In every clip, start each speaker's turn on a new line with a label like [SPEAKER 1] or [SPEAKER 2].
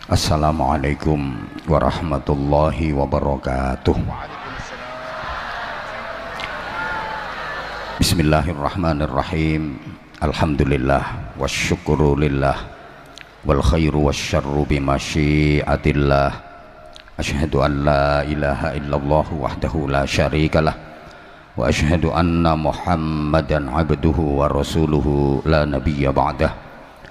[SPEAKER 1] Assalamualaikum warahmatullahi wabarakatuh. Bismillahirrahmanirrahim. Alhamdulillah wasyukru lillah wal khairu wasyarru bimasyiatillah. Asyhadu an la ilaha illallah wahdahu la syarikalah wa asyhadu anna Muhammadan abduhu wa rasuluhu la nabiyya ba'dah.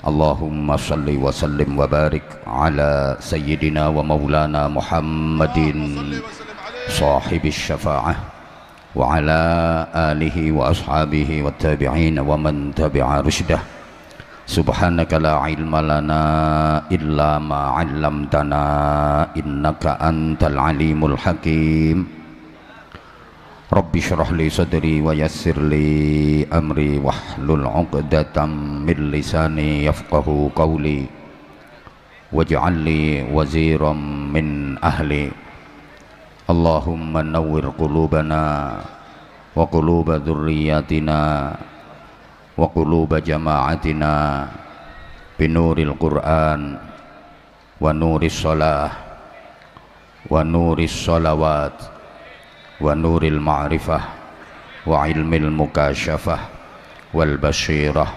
[SPEAKER 1] Allahumma salli wa sallim wa barik ala sayyidina wa maulana Muhammadin sahibis syafa'ah wa ala alihi wa ashabihi wa tabi'in wa man tabi'a rusydah. Subhanaka la ilma lana illa ma 'allamtana innaka antal alimul hakim. Rabbi syrah li sadri wa yassir li amri wahlul 'uqdatam min lisani yafqahu qawli waj'al li waziran min ahli. Allahumma nawwir qulubana wa quluba dhurriyyatina wa quluba jama'atina binuril Qur'an wa nuris shalah wa nuris shalawat wa nuril ma'rifah wa ilmil mukasyafah wal basyirah.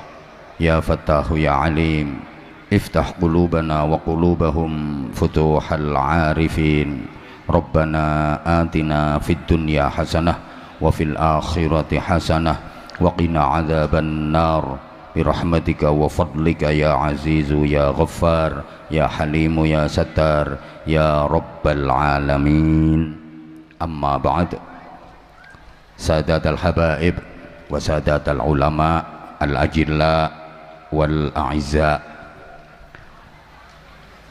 [SPEAKER 1] Ya Fattahu ya Alim, iftah qulubana wa qulubahum futuhal arifin. Rabbana atina fid dunya hasanah wa fil akhirati hasanah wa qina adzaban nar birahmatika wa fadlika ya azizu ya ghaffar ya halimu ya sattar ya rabbal alamin. Amma ba'd. Sadatal habaib wa sadatal ulama al-ajilla wal a'izza.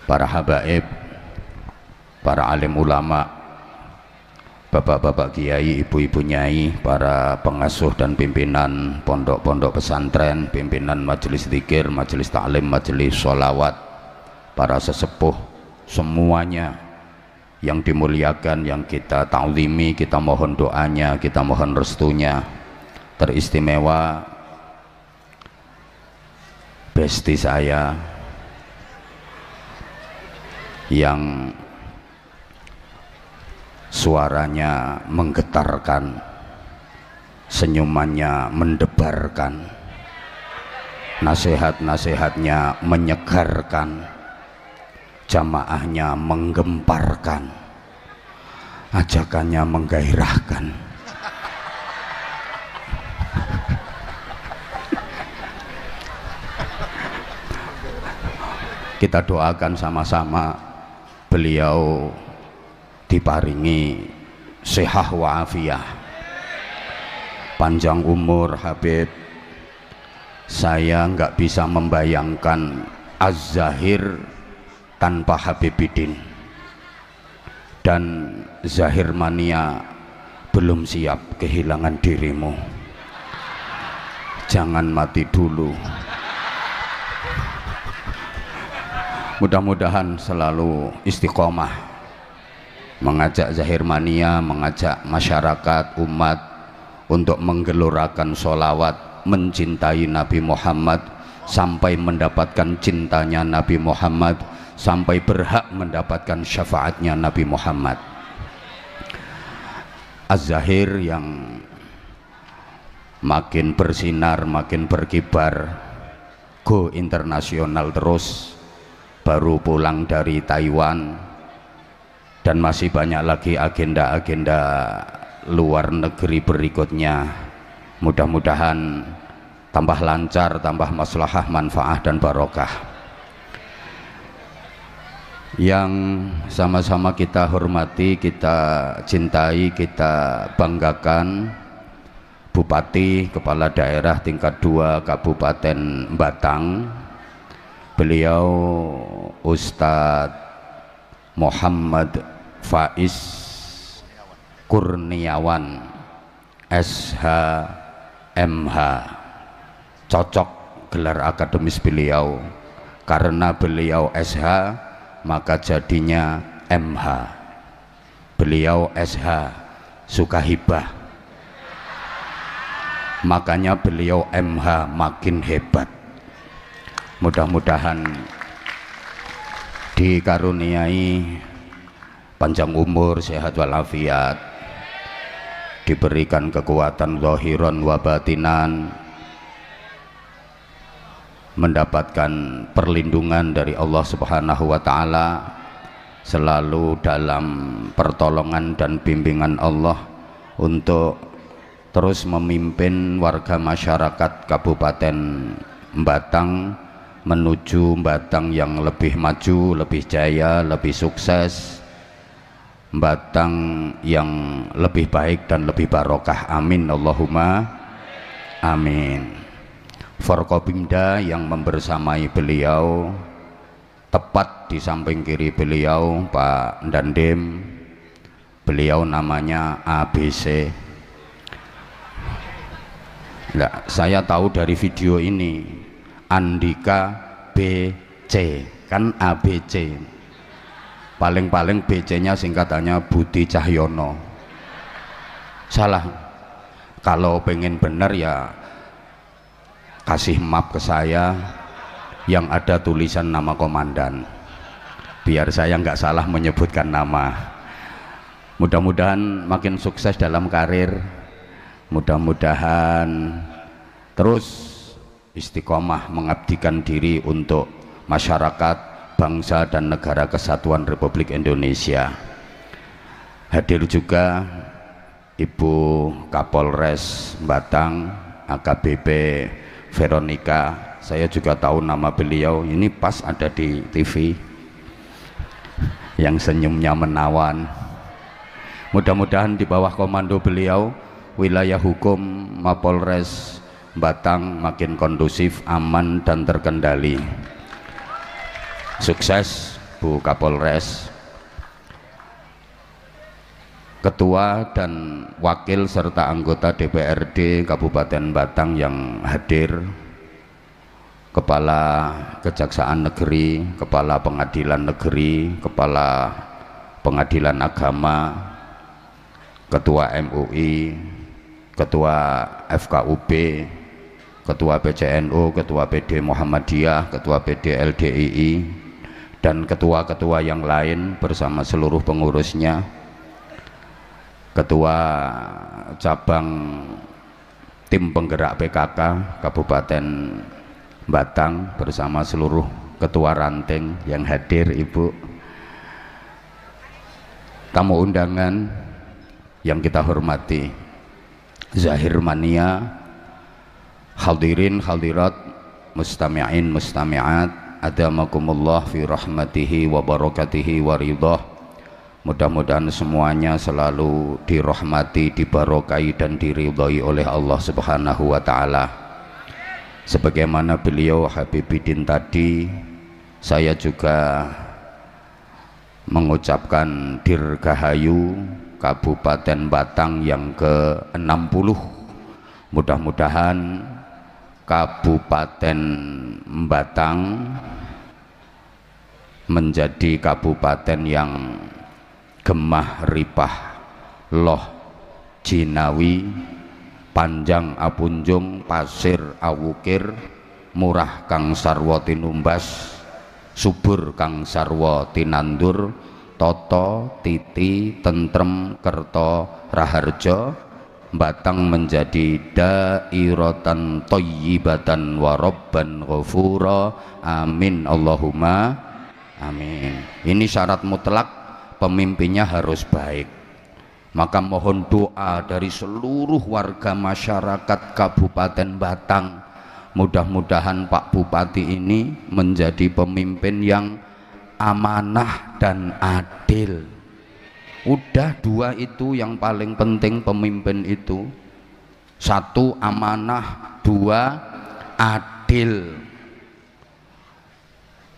[SPEAKER 1] Para habaib, para alim ulama, bapak-bapak kiai, ibu-ibu nyai, para pengasuh dan pimpinan pondok-pondok pesantren, pimpinan majelis zikir, majelis ta'lim, majelis sholawat, para sesepuh semuanya yang dimuliakan, yang kita ta'zimi, kita mohon doanya, kita mohon restunya. Teristimewa besti saya yang suaranya menggetarkan, senyumannya mendebarkan, nasihat-nasihatnya menyegarkan, jamaahnya menggemparkan, ajakannya menggairahkan. Kita doakan sama-sama beliau diparingi sihah wa afiyah, panjang umur. Habib, saya nggak bisa membayangkan Az-Zahir tanpa Habibidin, dan Zahir Mania belum siap kehilangan dirimu. Jangan mati dulu. Mudah-mudahan selalu istiqomah mengajak Zahir Mania, mengajak masyarakat umat untuk menggelorakan sholawat, mencintai Nabi Muhammad sampai mendapatkan cintanya Nabi Muhammad, sampai berhak mendapatkan syafaatnya Nabi Muhammad. Az-Zahir yang makin bersinar, makin berkibar, go internasional terus, baru pulang dari Taiwan, dan masih banyak lagi agenda-agenda luar negeri berikutnya. Mudah-mudahan tambah lancar, tambah maslahah, manfaah dan barokah. Yang sama-sama kita hormati, kita cintai, kita banggakan, Bupati Kepala Daerah tingkat 2 Kabupaten Batang, beliau Ustadz Muhammad Faiz Kurniawan SH MH. Cocok gelar akademis beliau, karena beliau SH maka jadinya MH. Beliau SH suka hibah, makanya beliau MH makin hebat. Mudah-mudahan dikaruniai panjang umur, sehat walafiat, diberikan kekuatan zahiran wa batinan, mendapatkan perlindungan dari Allah Subhanahu wa taala, selalu dalam pertolongan dan bimbingan Allah untuk terus memimpin warga masyarakat Kabupaten Batang menuju Batang yang lebih maju, lebih jaya, lebih sukses, Batang yang lebih baik dan lebih barokah. Amin Allahumma amin. Forkopimda yang membersamai beliau, tepat di samping kiri beliau Pak Dandim, beliau namanya ABC. Nah, saya tahu dari video ini Andika BC, kan ABC, paling-paling BC nya singkatannya Budi Cahyono. Salah, kalau pengen bener ya kasih map ke saya yang ada tulisan nama komandan, biar saya nggak salah menyebutkan nama. Mudah-mudahan makin sukses dalam karir, mudah-mudahan terus istiqomah mengabdikan diri untuk masyarakat, bangsa dan negara kesatuan Republik Indonesia. Hadir juga Ibu Kapolres Batang AKBP Veronica. Saya juga tahu nama beliau, ini pas ada di TV yang senyumnya menawan. Mudah-mudahan di bawah komando beliau wilayah hukum Mapolres Batang makin kondusif, aman dan terkendali. Sukses Bu Kapolres. Ketua dan wakil serta anggota DPRD Kabupaten Batang yang hadir, Kepala Kejaksaan Negeri, Kepala Pengadilan Negeri, Kepala Pengadilan Agama, Ketua MUI, Ketua FKUB, Ketua PCNU, Ketua PD Muhammadiyah, Ketua PD LDII, dan ketua-ketua yang lain bersama seluruh pengurusnya, Ketua Cabang Tim Penggerak PKK Kabupaten Batang bersama seluruh ketua ranting yang hadir, Ibu, tamu undangan yang kita hormati, Zahir Mania, hadirin hadirat, mustami'in mustami'at, adamakumullah fi rahmatihi wa barakatihi wa ridhah. Mudah-mudahan semuanya selalu dirahmati, dibarokai dan diridhai oleh Allah Subhanahu wa taala. Sebagaimana beliau Habibidin tadi, saya juga mengucapkan Dirgahayu Kabupaten Batang yang ke-60. Mudah-mudahan Kabupaten Batang menjadi kabupaten yang gemah ripah loh jinawi, panjang apunjung, pasir awukir, murah kang sarwa tinumbas, subur kang sarwa tinandur, toto titi tentrem kerto raharjo, Batang menjadi dairatan thayyibatan wa rabban ghafura. Amin Allahumma amin. Ini syarat mutlak, pemimpinnya harus baik. Maka mohon doa dari seluruh warga masyarakat Kabupaten Batang, mudah-mudahan Pak Bupati ini menjadi pemimpin yang amanah dan adil. Udah dua itu yang paling penting pemimpin itu. Satu amanah, dua adil.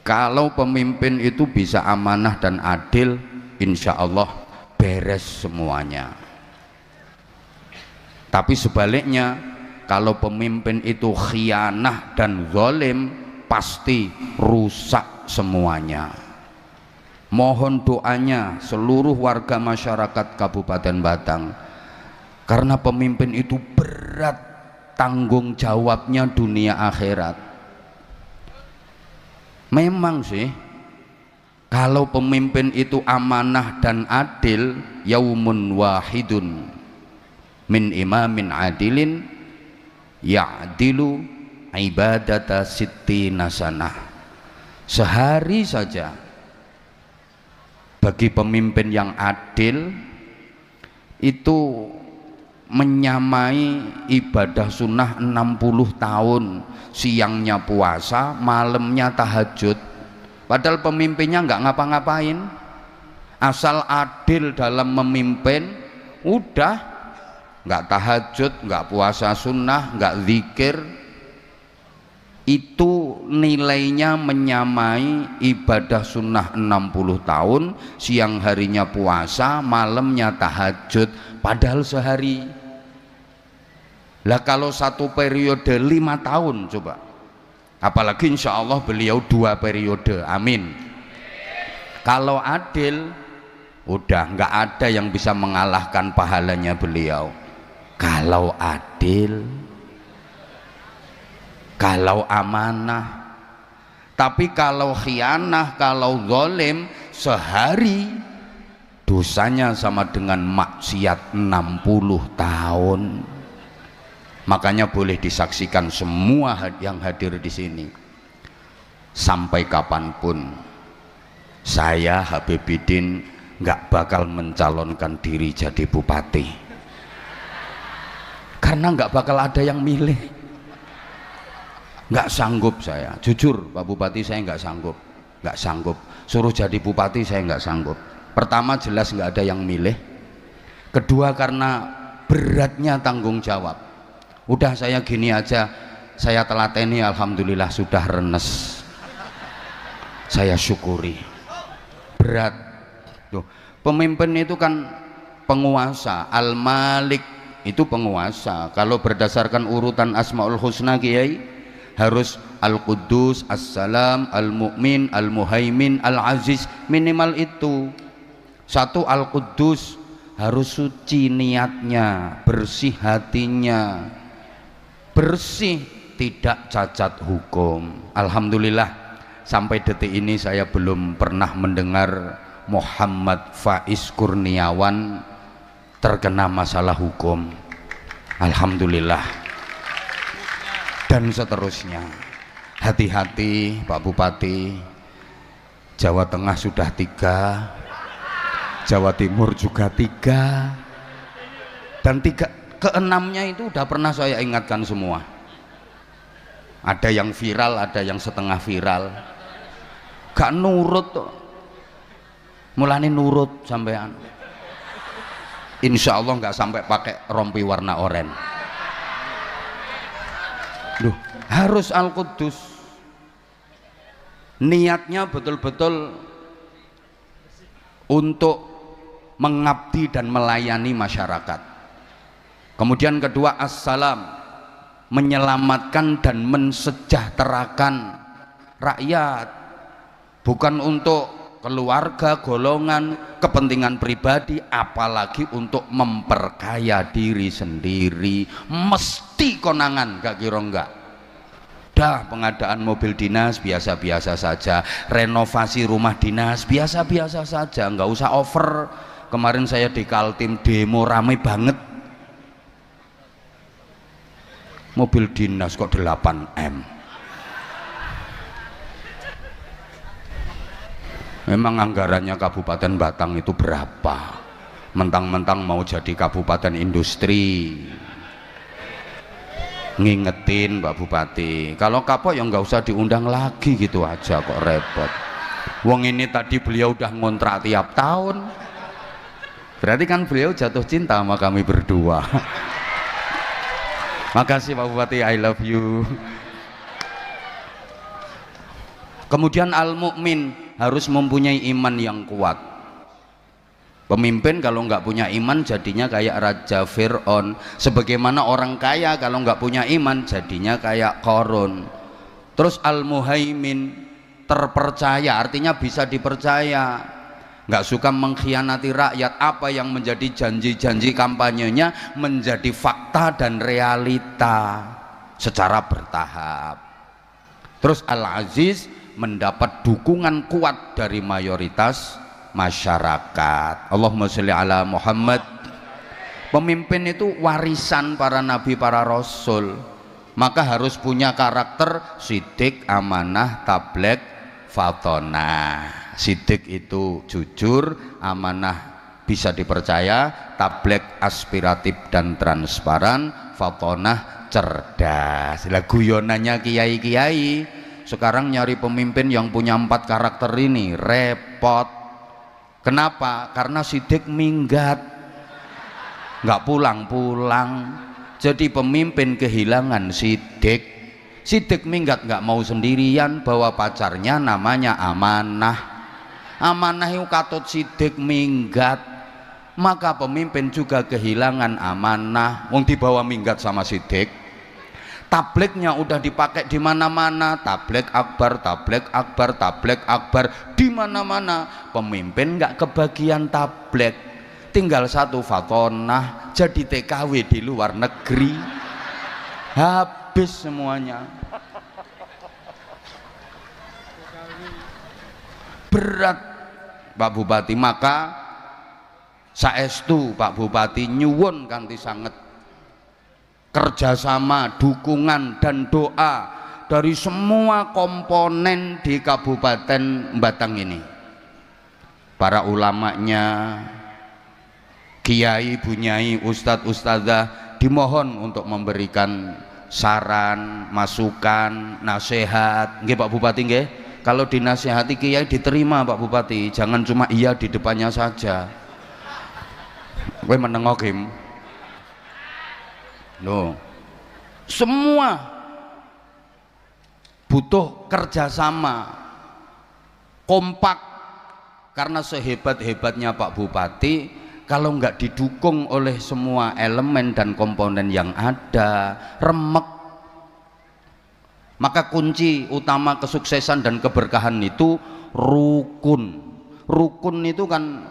[SPEAKER 1] Kalau pemimpin itu bisa amanah dan adil, insya Allah beres semuanya. Tapi sebaliknya, kalau pemimpin itu khianah dan zalim, pasti rusak semuanya. Mohon doanya seluruh warga masyarakat Kabupaten Batang, karena pemimpin itu berat tanggung jawabnya dunia akhirat. Memang sih Kalau pemimpin itu amanah dan adil, yaumun wahidun min imamin adilin ya'dilu ibadata sittina sanah. Sehari saja bagi pemimpin yang adil itu menyamai ibadah sunnah 60 tahun, siangnya puasa, malamnya tahajud. Padahal pemimpinnya nggak ngapa-ngapain, asal adil dalam memimpin, udah nggak tahajud, nggak puasa sunnah, nggak zikir, itu nilainya menyamai ibadah sunnah 60 tahun, siang harinya puasa, malamnya tahajud, padahal sehari. Lah kalau satu periode 5 tahun coba, apalagi insya Allah beliau 2 periode, amin. Kalau adil, udah nggak ada yang bisa mengalahkan pahalanya beliau. Kalau adil, kalau amanah. Tapi kalau khianah, kalau zalim, sehari dosanya sama dengan maksiat 60 tahun. Makanya boleh disaksikan semua yang hadir di sini. Sampai kapanpun saya Habibidin nggak bakal mencalonkan diri jadi bupati, karena nggak bakal ada yang milih. Nggak sanggup saya, jujur Pak Bupati, saya nggak sanggup. Suruh jadi bupati saya nggak sanggup. Pertama jelas nggak ada yang milih. Kedua karena beratnya tanggung jawab. Udah saya gini aja, saya telateni, alhamdulillah sudah renes. Saya syukuri. Berat. Tuh, pemimpin itu kan penguasa, Al-Malik itu penguasa. Kalau berdasarkan urutan Asmaul Husna Kiai, harus Al-Quddus, As-Salam, Al-Mu'min, Al-Muhaimin, Al-Aziz, minimal itu. Satu, Al-Quddus harus suci niatnya, bersih hatinya, bersih, tidak cacat hukum. Alhamdulillah sampai detik ini saya belum pernah mendengar Muhammad Faiz Kurniawan terkena masalah hukum. Alhamdulillah. Dan seterusnya. Hati-hati Pak Bupati. Jawa Tengah sudah 3, Jawa Timur juga 3, dan 3 keenamnya itu udah pernah saya ingatkan semua. Ada yang viral, ada yang setengah viral, gak nurut tuh. Mulane nurut sampean, insya Allah nggak sampai pakai rompi warna oranye. Duh, harus Al-Quddus, niatnya betul-betul untuk mengabdi dan melayani masyarakat. Kemudian kedua, As-Salam, menyelamatkan dan mensejahterakan rakyat, bukan untuk keluarga, golongan, kepentingan pribadi, apalagi untuk memperkaya diri sendiri. Mesti konangan, gak kira enggak. Dah, pengadaan mobil dinas biasa-biasa saja, renovasi rumah dinas biasa-biasa saja, nggak usah over. Kemarin saya di Kaltim demo rame banget, mobil dinas kok 8M. Memang anggarannya Kabupaten Batang itu berapa? Mentang-mentang mau jadi kabupaten industri. Ngingetin Pak Bupati, kalau kapok ya nggak usah diundang lagi, gitu aja kok repot. Wong ini tadi beliau udah ngontrak tiap tahun, berarti kan beliau jatuh cinta sama kami berdua. Makasih Pak Bupati, I love you. Kemudian Al-Mu'min, harus mempunyai iman yang kuat. Pemimpin kalau nggak punya iman jadinya kayak Raja Fir'aun. Sebagaimana orang kaya kalau nggak punya iman jadinya kayak Qarun. Terus Al-Muhaimin, terpercaya, artinya bisa dipercaya, nggak suka mengkhianati rakyat. Apa yang menjadi janji-janji kampanyenya menjadi fakta dan realita secara bertahap. Terus Al-Aziz, mendapat dukungan kuat dari mayoritas masyarakat. Allahumma sholli ala Muhammad. Pemimpin itu warisan para nabi, para rasul, maka harus punya karakter sidik, amanah, tabligh, fatonah. Sidik itu jujur, amanah bisa dipercaya, tabligh aspiratif dan transparan, fatonah cerdas. Lah guyonannya kiai-kiai sekarang nyari pemimpin yang punya 4 karakter ini repot. Kenapa? Karena sidik minggat, nggak pulang-pulang. Jadi pemimpin kehilangan sidik. Sidik minggat, nggak mau sendirian, bawa pacarnya namanya amanah. Amanah itu katut sidik minggat, maka pemimpin juga kehilangan amanah. Wong dibawa minggat sama sidik. Tablignya udah dipakai di mana-mana, tabligh akbar, tabligh akbar, tabligh akbar, di mana-mana. Pemimpin nggak kebagian tabligh, tinggal 1 fatonah, jadi TKW di luar negeri, habis semuanya. Berat Pak Bupati, maka saestu Pak Bupati nyuwun kanthi sanget kerjasama, dukungan dan doa dari semua komponen di Kabupaten Batang ini, para ulamanya, kiai, bunyai, ustadz, ustadzah, dimohon untuk memberikan saran, masukan, nasihat. Nggih Pak Bupati nggih, kalau dinasihati kiai diterima Pak Bupati, jangan cuma iya di depannya saja. Kowe menengok Kim. Loh, semua butuh kerjasama, kompak, karena sehebat-hebatnya Pak Bupati, kalau nggak didukung oleh semua elemen dan komponen yang ada, remek. Maka kunci utama kesuksesan dan keberkahan itu rukun. Rukun itu kan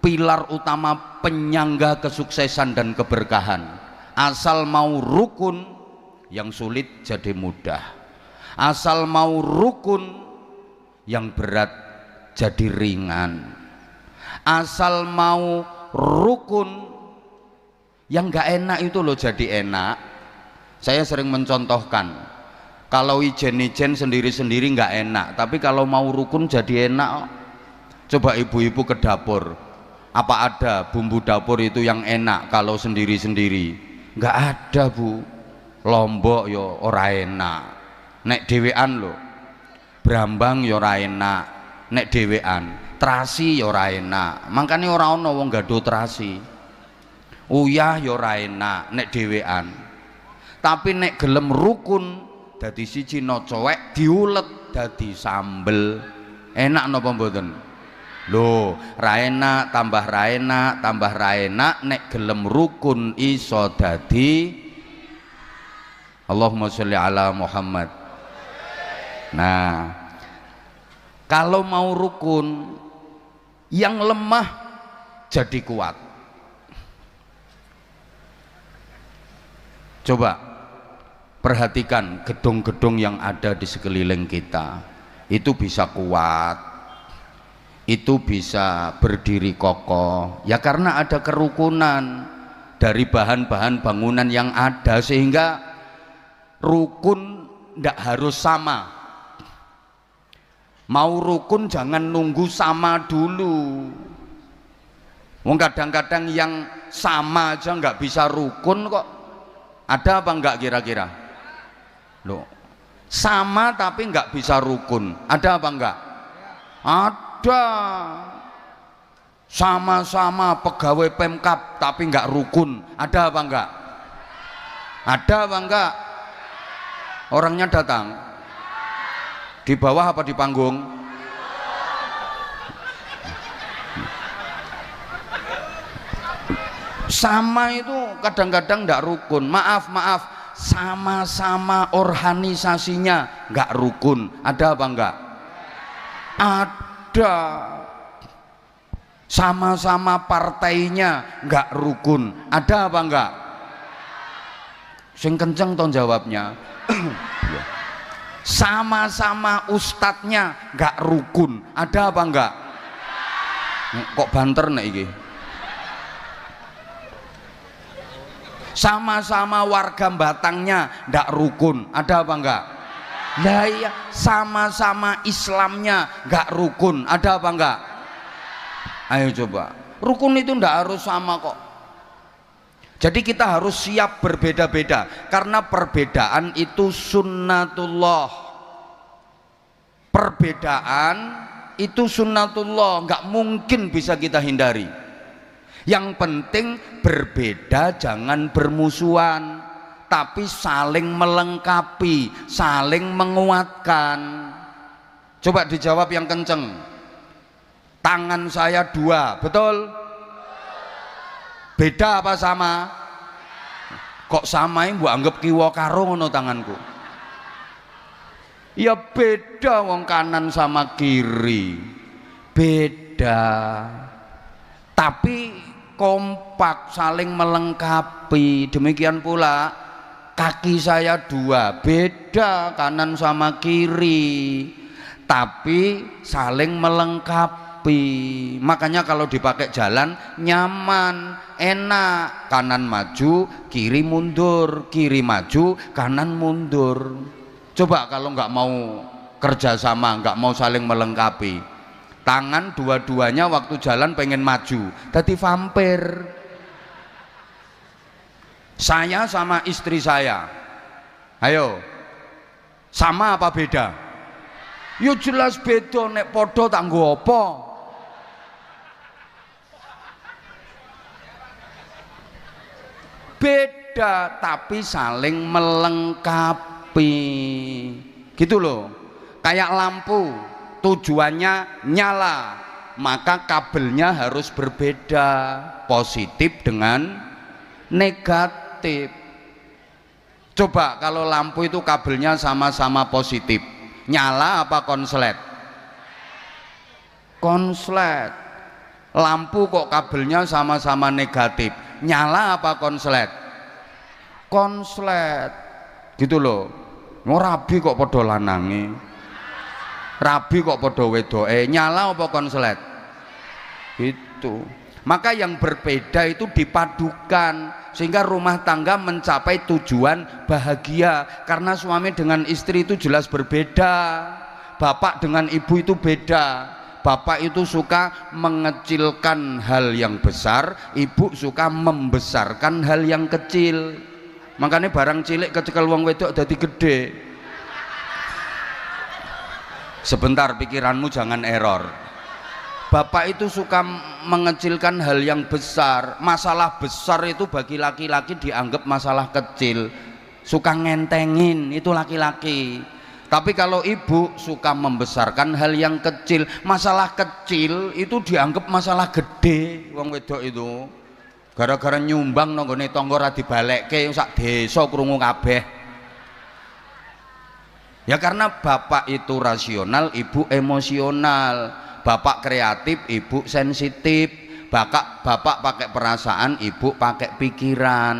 [SPEAKER 1] pilar utama penyangga kesuksesan dan keberkahan. Asal mau rukun, yang sulit jadi mudah. Asal mau rukun, yang berat jadi ringan. Asal mau rukun, yang gak enak itu loh jadi enak. Saya sering mencontohkan, kalau ijen-ijen sendiri-sendiri gak enak, tapi kalau mau rukun jadi enak. Coba ibu-ibu ke dapur, apa ada bumbu dapur itu yang enak kalau sendiri-sendiri? Nggak ada Bu. Lombok yo ora enak, nek dhewean lho. Brambang yo ora enak, nek dhewean. Terasi yo ora enak, makanya ora ono wong gaduh terasi. Uyah yo ora enak, nek dhewean. Tapi nek gelem rukun, dadi siji no cowek diulet dadi sambel. Enak napa mboten? Loh, raena tambah raena tambah raena, nek gelem rukun iso dadi. Allahumma sholli ala Muhammad. Nah, kalau mau rukun, yang lemah jadi kuat. Coba perhatikan gedung-gedung yang ada di sekeliling kita, itu bisa kuat, itu bisa berdiri kokoh, ya karena ada kerukunan dari bahan-bahan bangunan yang ada, sehingga rukun tidak harus sama. Mau rukun jangan nunggu sama dulu. Wong kadang-kadang yang sama aja nggak bisa rukun kok. Ada apa enggak kira-kira? Loh, sama tapi nggak bisa rukun, ada apa enggak? Ada. Sama-sama pegawai Pemkab tapi nggak rukun, ada apa enggak? Ada apa enggak? Orangnya datang di bawah apa di panggung? Sama itu kadang-kadang nggak rukun. Maaf, sama-sama organisasinya nggak rukun, ada apa enggak? Ada. Sama-sama partainya nggak rukun, ada apa enggak? Sing kenceng toh jawabnya. Sama-sama ustadznya nggak rukun, ada apa enggak? Kok banter nih iki? Sama-sama warga batangnya ndak rukun, ada apa enggak? Lah iya, sama-sama Islamnya nggak rukun, ada apa enggak? Ayo coba, rukun itu ndak harus sama kok. Jadi kita harus siap berbeda-beda, karena perbedaan itu sunnatullah. Perbedaan itu sunnatullah, nggak mungkin bisa kita hindari. Yang penting berbeda, jangan bermusuhan, tapi saling melengkapi, saling menguatkan. Coba dijawab yang kenceng. Tangan saya dua, betul? Beda apa sama? Kok samain mbok anggap kiwa karo ngono tanganku? Ya beda, wong kanan sama kiri beda, tapi kompak, saling melengkapi. Demikian pula kaki saya dua, beda kanan sama kiri, tapi saling melengkapi. Makanya kalau dipakai jalan nyaman, enak. Kanan maju, kiri mundur, kiri maju, kanan mundur. Coba kalau nggak mau kerjasama, nggak mau saling melengkapi, tangan dua-duanya waktu jalan pengen maju, jadi vampir. Saya sama istri saya, ayo, sama apa beda? Yo jelas beda, nek podo tak nggo apa? Beda tapi saling melengkapi, gitu loh. Kayak lampu, tujuannya nyala, maka kabelnya harus berbeda, positif dengan negatif. Coba kalau lampu itu kabelnya sama-sama positif, nyala apa konslet? Konslet. Lampu kok kabelnya sama-sama negatif, nyala apa konslet? Konslet. Gitu loh. Rabi kok podo lanange, rabi kok podo wedoke, nyala apa konslet? Itu. Maka yang berbeda itu dipadukan sehingga rumah tangga mencapai tujuan bahagia. Karena suami dengan istri itu jelas berbeda, bapak dengan ibu itu beda. Bapak itu suka mengecilkan hal yang besar, ibu suka membesarkan hal yang kecil. Makanya barang cilik kecekel wong wedok dadi gede. Sebentar, pikiranmu jangan error. Bapak itu suka mengecilkan hal yang besar. Masalah besar itu bagi laki-laki dianggap masalah kecil, suka ngentengin, itu laki-laki. Tapi kalau ibu suka membesarkan hal yang kecil, masalah kecil itu dianggap masalah gede. Wong wedok itu gara-gara nyumbang nanggone tangga ra dibalekke sak desa krungu kabeh. Ya karena bapak itu rasional, ibu emosional. Bapak kreatif, ibu sensitif. Bapak pakai perasaan, ibu pakai pikiran.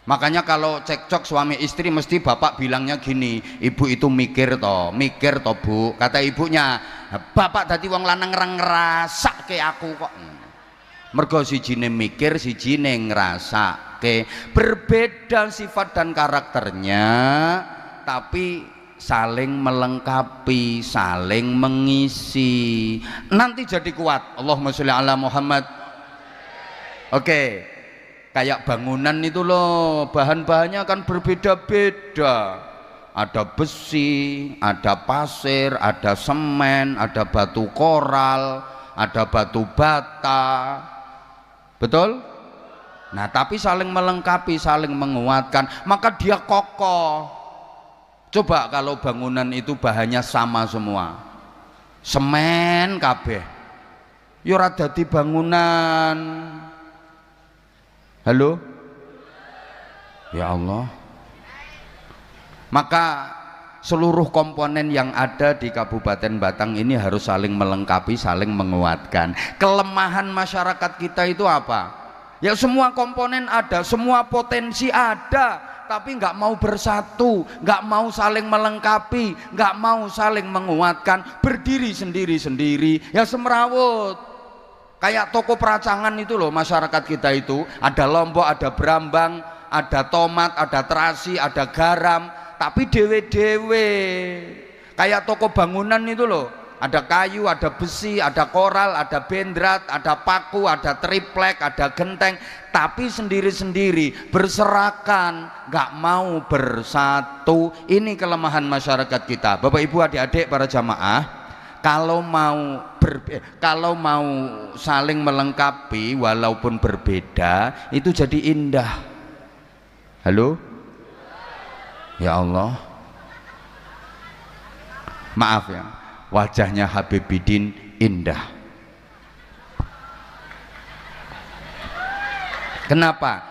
[SPEAKER 1] Makanya kalau cekcok suami istri mesti bapak bilangnya gini, ibu itu mikir toh bu. Kata ibunya, bapak dadi wong lanang ngrasake aku kok. Mergo sijine mikir, sijine ngrasake. Berbeda sifat dan karakternya, tapi saling melengkapi, saling mengisi. Nanti jadi kuat. Allahumma sholli ala Muhammad. Oke. Kayak bangunan itu loh, bahan-bahannya kan berbeda-beda. Ada besi, ada pasir, ada semen, ada batu koral, ada batu bata. Betul? Nah, tapi saling melengkapi, saling menguatkan, maka dia kokoh. Coba kalau bangunan itu bahannya sama semua, semen kabeh, yo ora dadi bangunan. Halo? Ya Allah. Maka seluruh komponen yang ada di Kabupaten Batang ini harus saling melengkapi, saling menguatkan. Kelemahan masyarakat kita itu apa? Ya semua komponen ada, semua potensi ada, tapi nggak mau bersatu, nggak mau saling melengkapi, nggak mau saling menguatkan, berdiri sendiri-sendiri, ya semrawut. Kayak toko peracangan itu loh, masyarakat kita itu ada lombok, ada brambang, ada tomat, ada terasi, ada garam, tapi dewe-dewe. Kayak toko bangunan itu loh, ada kayu, ada besi, ada koral, ada bendrat, ada paku, ada triplek, ada genteng, tapi sendiri-sendiri, berserakan, nggak mau bersatu. Ini kelemahan masyarakat kita. Bapak Ibu, adik-adik, para jamaah, kalau mau saling melengkapi walaupun berbeda, itu jadi indah. Halo? Ya Allah, maaf ya, wajahnya Habibidin indah. Kenapa?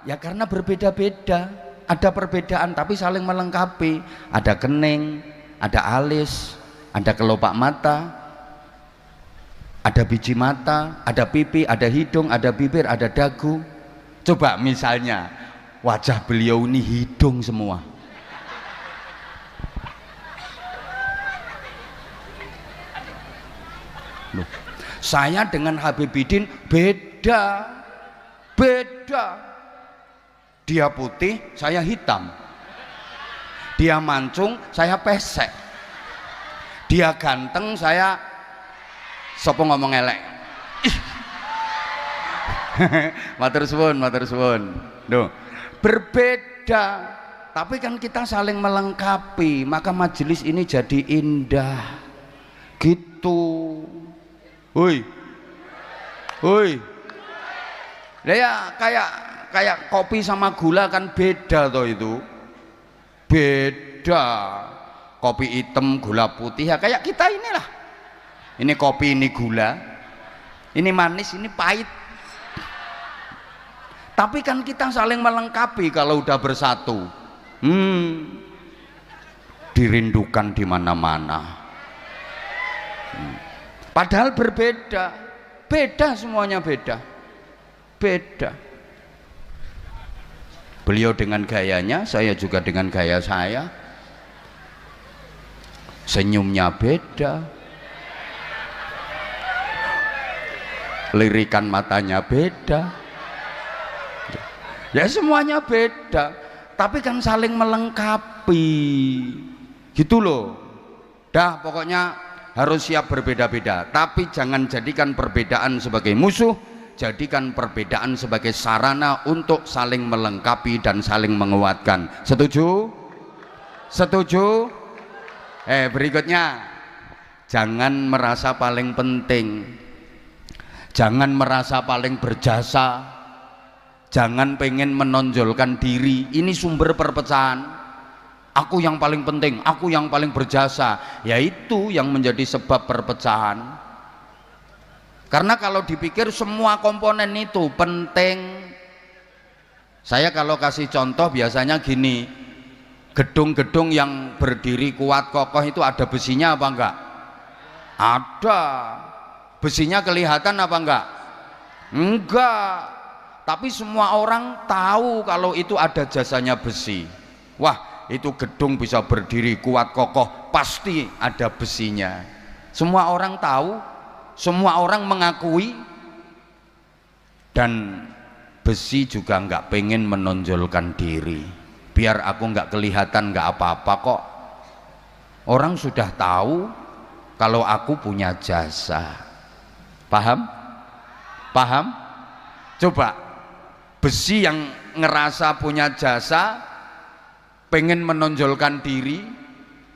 [SPEAKER 1] Ya karena berbeda-beda, ada perbedaan tapi saling melengkapi. Ada kening, ada alis, ada kelopak mata, ada biji mata, ada pipi, ada hidung, ada bibir, ada dagu. Coba misalnya wajah beliau ini hidung semua. Loh, saya dengan Habibidin beda. Dia putih, saya hitam. Dia mancung, saya pesek. Dia ganteng, saya sopo ngomong elek. Matur suwun. Duh, berbeda, tapi kan kita saling melengkapi, maka majelis ini jadi indah. Gitu. Woi. Ya kayak kopi sama gula kan beda toh itu. Beda. Kopi hitam, gula putih, ya kayak kita inilah. Ini kopi, ini gula. Ini manis, ini pahit. Tapi kan kita saling melengkapi kalau udah bersatu. Dirindukan di mana-mana. Padahal berbeda. Beda semuanya beda. Beliau dengan gayanya, saya juga dengan gaya saya. Senyumnya beda, lirikan matanya beda, ya semuanya beda, tapi kan saling melengkapi gitu loh. Dah pokoknya harus siap berbeda-beda, tapi jangan jadikan perbedaan sebagai musuh, jadikan perbedaan sebagai sarana untuk saling melengkapi dan saling menguatkan. Setuju? Berikutnya, jangan merasa paling penting, jangan merasa paling berjasa, jangan pengen menonjolkan diri. Ini sumber perpecahan. Aku yang paling penting, aku yang paling berjasa, yaitu yang menjadi sebab perpecahan. Karena kalau dipikir semua komponen itu penting. Saya kalau kasih contoh biasanya gini, gedung-gedung yang berdiri kuat kokoh itu ada besinya apa enggak? Ada. Besinya kelihatan apa enggak? Enggak. Tapi semua orang tahu kalau itu ada jasanya besi. Wah, itu gedung bisa berdiri kuat kokoh, pasti ada besinya. Semua orang tahu, semua orang mengakui, dan besi juga enggak pengen menonjolkan diri. Biar aku nggak kelihatan nggak apa-apa kok, orang sudah tahu kalau aku punya jasa. Paham? Coba besi yang ngerasa punya jasa, pengen menonjolkan diri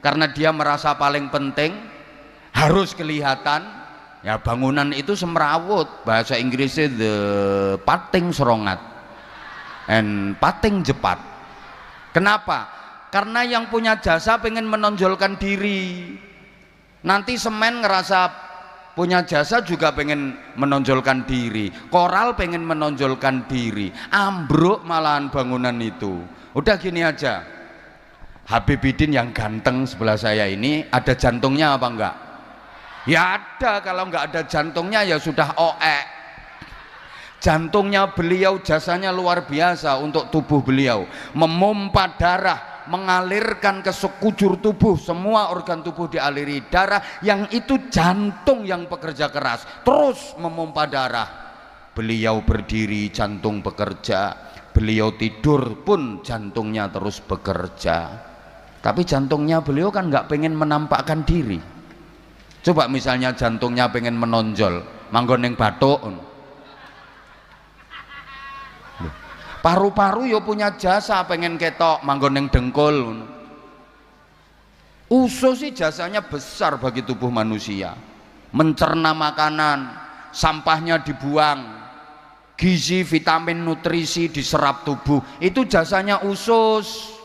[SPEAKER 1] karena dia merasa paling penting, harus kelihatan, ya bangunan itu semrawut. Bahasa Inggrisnya the pating serongat and pating jepat. Kenapa? Karena yang punya jasa pengen menonjolkan diri. Nanti semen ngerasa punya jasa juga pengen menonjolkan diri. Koral pengen menonjolkan diri. Ambruk malahan bangunan itu. Udah gini aja. Habibidin yang ganteng sebelah saya ini ada jantungnya apa enggak? Ya ada. Kalau enggak ada jantungnya ya sudah oek. Jantungnya beliau jasanya luar biasa untuk tubuh beliau, memompa darah, mengalirkan ke sekujur tubuh, semua organ tubuh dialiri darah, yang itu jantung yang bekerja keras terus memompa darah. Beliau berdiri jantung bekerja, beliau tidur pun jantungnya terus bekerja. Tapi jantungnya beliau kan nggak pengen menampakkan diri. Coba misalnya jantungnya pengen menonjol, manggon ning bathuk. Paru-paru yo punya jasa pengen ketok, manggon ning dengkul. Usus sih jasanya besar bagi tubuh manusia, mencerna makanan, sampahnya dibuang, gizi, vitamin, nutrisi diserap tubuh, itu jasanya usus.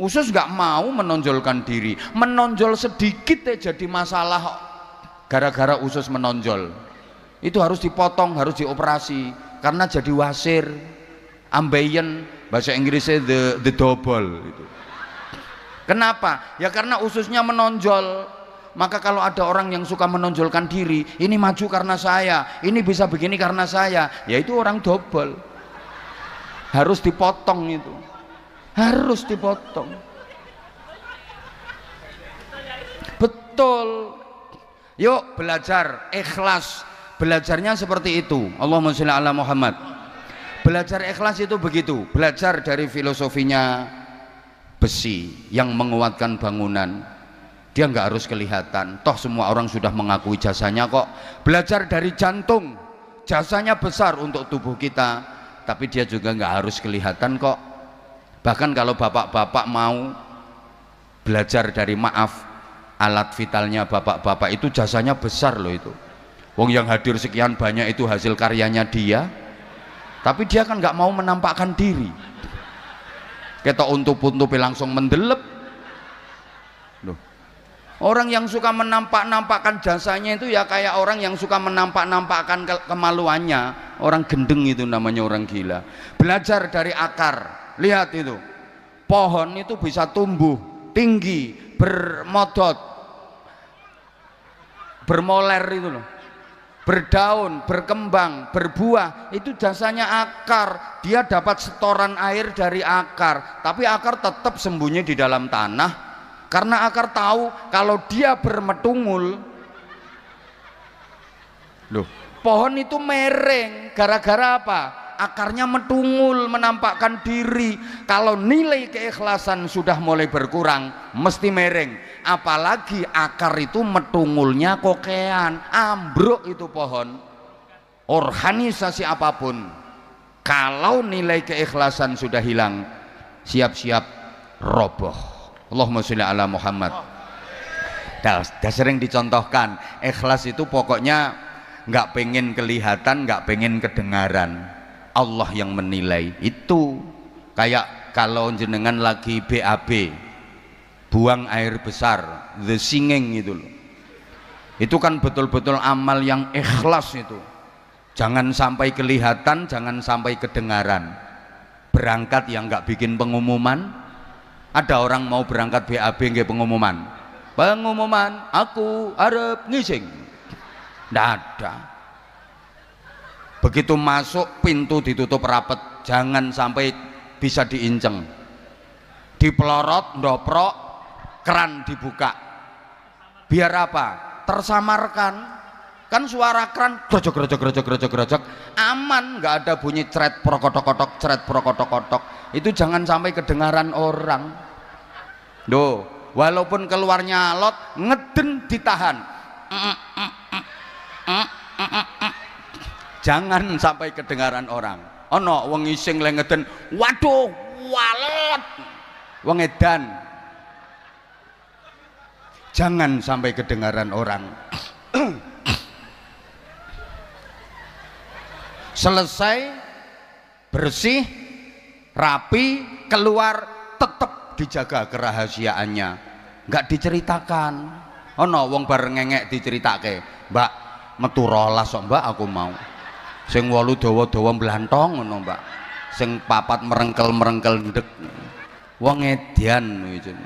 [SPEAKER 1] Usus nggak mau menonjolkan diri, menonjol sedikit jadi masalah gara-gara usus menonjol. Itu harus dipotong, harus dioperasi karena jadi wasir. Ambeien, bahasa Inggrisnya the double itu. Kenapa? Ya karena ususnya menonjol. Maka kalau ada orang yang suka menonjolkan diri, ini maju karena saya, ini bisa begini karena saya, ya itu orang double. Harus dipotong itu, harus dipotong. Betul. Yuk belajar ikhlas. Belajarnya seperti itu. Allahumma sholli ala Muhammad. Belajar ikhlas itu begitu, belajar dari filosofinya besi yang menguatkan bangunan. Dia nggak harus kelihatan, toh semua orang sudah mengakui jasanya kok. Belajar dari jantung, jasanya besar untuk tubuh kita, tapi dia juga nggak harus kelihatan kok. Bahkan kalau bapak-bapak mau belajar dari maaf, alat vitalnya bapak-bapak itu jasanya besar loh itu. Wong yang hadir sekian banyak itu hasil karyanya dia. Tapi dia kan nggak mau menampakkan diri. Kita untup-untupi langsung mendelep. Loh. Orang yang suka menampak-nampakkan jasanya itu ya kayak orang yang suka menampak-nampakkan kemaluannya. Orang gendeng itu namanya orang gila. Belajar dari akar. Lihat itu. Pohon itu bisa tumbuh tinggi, bermodot, bermoler itu loh. Berdaun, berkembang, berbuah, itu jasanya akar. Dia dapat setoran air dari akar, tapi akar tetap sembunyi di dalam tanah karena akar tahu kalau dia bermetungul. Loh, pohon itu mereng gara-gara apa? Akarnya metungul, menampakkan diri. Kalau nilai keikhlasan sudah mulai berkurang, mesti mereng. Apalagi akar itu metungulnya kokean, ambruk itu pohon. Organisasi apapun, kalau nilai keikhlasan sudah hilang, siap-siap roboh. Allahumma sholli ala Muhammad. Dah sering dicontohkan, ikhlas itu pokoknya nggak pengen kelihatan, nggak pengen kedengaran. Allah yang menilai. Itu kayak kalau jenengan lagi BAB, buang air besar, the singing itu loh. Itu kan betul-betul amal yang ikhlas itu. Jangan sampai kelihatan, jangan sampai kedengaran. Berangkat yang nggak bikin pengumuman. Ada orang mau berangkat BAB nggak pengumuman. Pengumuman, aku arep ngising. Nggak ada. Begitu masuk pintu ditutup rapet, jangan sampai bisa diinceng. Dipelorot, ndoprok, keran dibuka. Biar apa? Tersamarkan. Kan suara keran grojok, aman, nggak ada bunyi ceret prokotok-kotok, ceret prokotok-kotok. Itu jangan sampai kedengaran orang. Duh, walaupun keluarnya alot, ngeden ditahan. Jangan sampai kedengaran orang. Ono wong ngising le ngeden, waduh, walot. Wong edan. Jangan sampai kedengaran orang. Selesai, bersih, rapi, keluar, tetap dijaga kerahasiaannya. Nggak diceritakan. Ono wong bareng ngengek diceritake, Mbak, metu rolas kok Mbak aku mau. Sing 8 dawa-dawa mblantong ngono Mbak, sing 4 merengkel-merengkel ndek. Wong edian iki.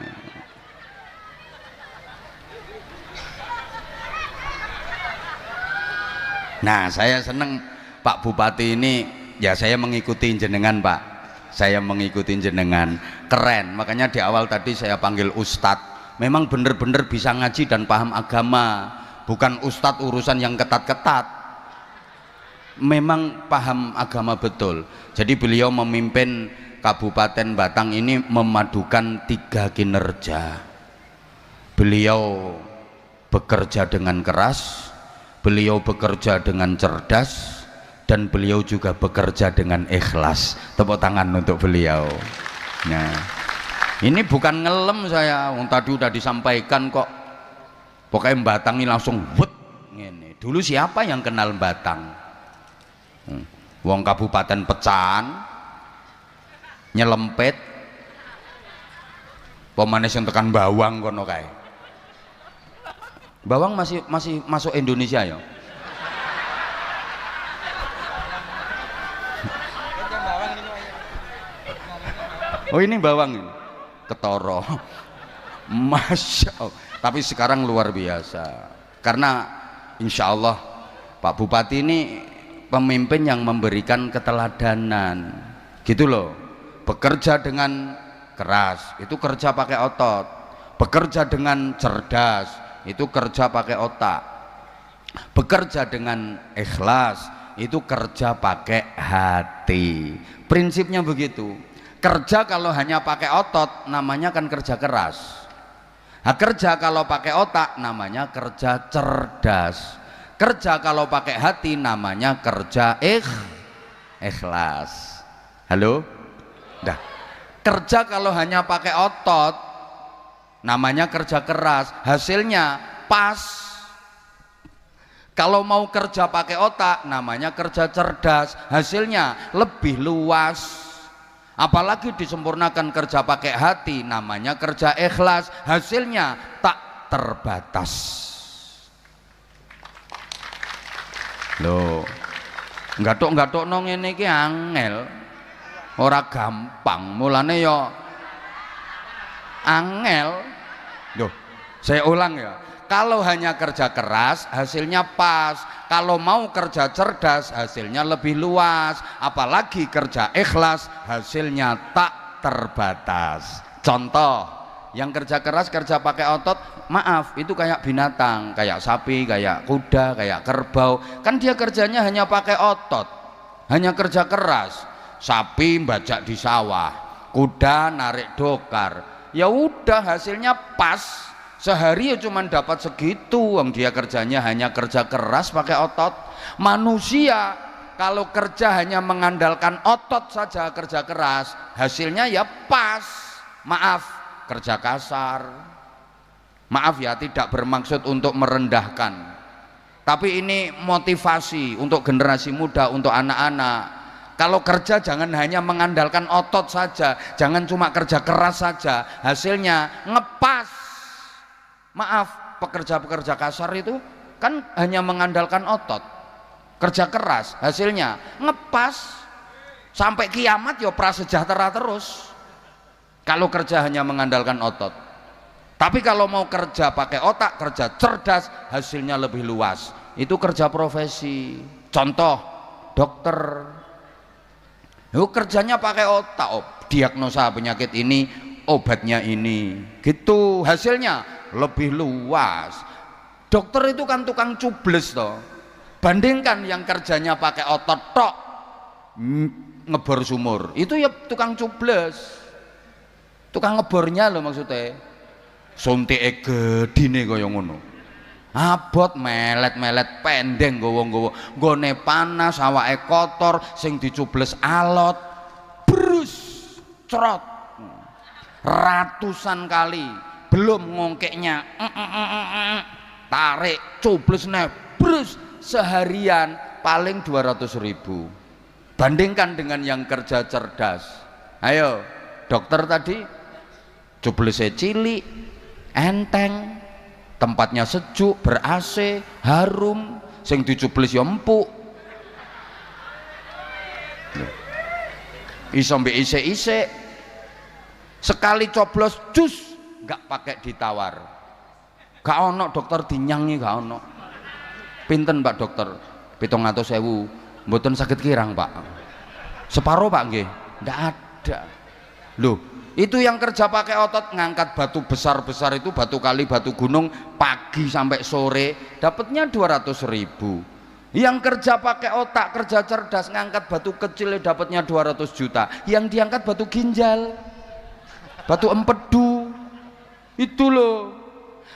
[SPEAKER 1] Nah, saya seneng Pak Bupati ini ya saya mengikuti jenengan Pak, saya mengikuti jenengan, keren. Makanya di awal tadi saya panggil Ustadz, memang bener-bener bisa ngaji dan paham agama, bukan Ustadz urusan yang ketat-ketat, memang paham agama betul. Jadi beliau memimpin Kabupaten Batang ini memadukan 3 kinerja. Beliau bekerja dengan keras, beliau bekerja dengan cerdas, dan beliau juga bekerja dengan ikhlas. Tepuk tangan untuk beliau. Nah, ini bukan ngelem saya, tadi udah disampaikan kok. Pokoknya Batang ini langsung wet ngene. Dulu siapa yang kenal Batang? Wong Kabupaten Pecahan, nyelempet, pemanis yang tekan Bawang kono kae. Bawang masih masuk Indonesia ya? Oh ini Bawang ini, Ketoro, Masya Allah. Tapi sekarang luar biasa, karena insya Allah Pak Bupati ini pemimpin yang memberikan keteladanan, gitu loh. Bekerja dengan keras, itu kerja pakai otot. Bekerja dengan cerdas, itu kerja pakai otak. Bekerja dengan ikhlas, itu kerja pakai hati. Prinsipnya begitu. Kerja kalau hanya pakai otot namanya kan kerja keras. Nah, kerja kalau pakai otak namanya kerja cerdas. Kerja kalau pakai hati namanya kerja ikhlas. Halo? Dah. Kerja kalau hanya pakai otot namanya kerja keras, hasilnya pas. Kalau mau kerja pakai otak namanya kerja cerdas, hasilnya lebih luas. Apalagi disempurnakan kerja pakai hati namanya kerja ikhlas, hasilnya tak terbatas. Loh, nggathuk-nggathuk nang ngene iki angel, ora gampang, mulane yo angel. Loh, saya ulang ya, kalau hanya kerja keras hasilnya pas, kalau mau kerja cerdas hasilnya lebih luas, apalagi kerja ikhlas hasilnya tak terbatas. Contoh, yang kerja keras kerja pakai otot, maaf, itu kayak binatang, kayak sapi, kayak kuda, kayak kerbau, kan dia kerjanya hanya pakai otot, hanya kerja keras. Sapi bajak di sawah, kuda narik dokar, ya udah hasilnya pas. Sehari ya cuma dapat segitu, wong dia kerjanya hanya kerja keras pakai otot. Manusia kalau kerja hanya mengandalkan otot saja, kerja keras, hasilnya ya pas. Maaf, kerja kasar. Maaf ya, tidak bermaksud untuk merendahkan, tapi ini motivasi untuk generasi muda, untuk anak-anak. Kalau kerja jangan hanya mengandalkan otot saja, jangan cuma kerja keras saja, hasilnya ngepas. Maaf, pekerja-pekerja kasar itu kan hanya mengandalkan otot, kerja keras, hasilnya ngepas sampai kiamat ya prasejahtera terus. Kalau kerja hanya mengandalkan otot. Tapi kalau mau kerja pakai otak, kerja cerdas, hasilnya lebih luas. Itu kerja profesi. Contoh, dokter. Yo kerjanya pakai otak, diagnosa penyakit ini, obatnya ini, gitu, hasilnya lebih luas. Dokter itu kan tukang cubles toh. Bandingkan yang kerjanya pakai otot tok, ngebor sumur, itu ya tukang cubles, tukang ngebornya loh maksudnya. Suntike gedine kaya ngono, abot melet-melet pendeng gowo-gowo, nggone panas, awake kotor, sing dicubles alot, brus, cerot, ratusan kali, belum ngongkeknya, tarik, cubles brus, seharian paling 200.000. Bandingkan dengan yang kerja cerdas. Ayo, dokter tadi cublesnya cilik, enteng, tempatnya sejuk, ber-AC, harum, sing dicubles ya empuk, iso mbek isik-isik, sekali coblos jus nggak pakai ditawar, gak ono dokter dinyangi, gak ono. Pinten Pak dokter? 700.000. mboten sakit kirang Pak, separuh Pak nggih, ndak ada loh. Itu yang kerja pakai otot ngangkat batu besar-besar itu, batu kali, batu gunung, pagi sampai sore dapatnya 200.000. Yang kerja pakai otak, kerja cerdas, ngangkat batu kecil dapatnya 200 juta. Yang diangkat batu ginjal, batu empedu, itu loh.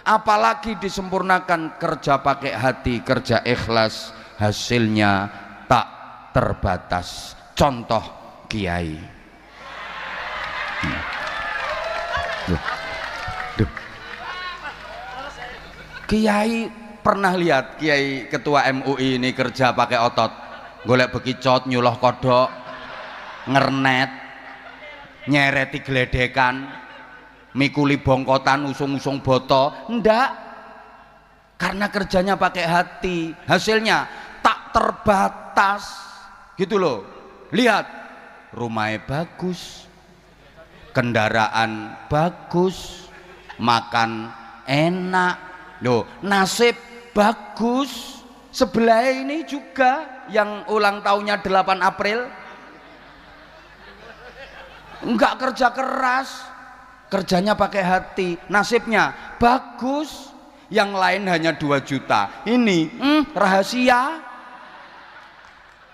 [SPEAKER 1] Apalagi disempurnakan kerja pakai hati, kerja ikhlas, hasilnya tak terbatas. Contoh kiai. Kiai pernah lihat kiai ketua MUI ini kerja pakai otot, golek bekicot, nyuloh kodok, ngernet, nyereti geledekan, mikuli bongkotan, usung-usung boto? Ndak, karena kerjanya pakai hati, hasilnya tak terbatas gitu loh. Lihat, rumahnya bagus, kendaraan bagus, makan enak loh, nasib bagus. Sebelah ini juga yang ulang tahunnya 8 April enggak kerja keras, kerjanya pakai hati, nasibnya bagus. Yang lain hanya 2 juta, ini rahasia.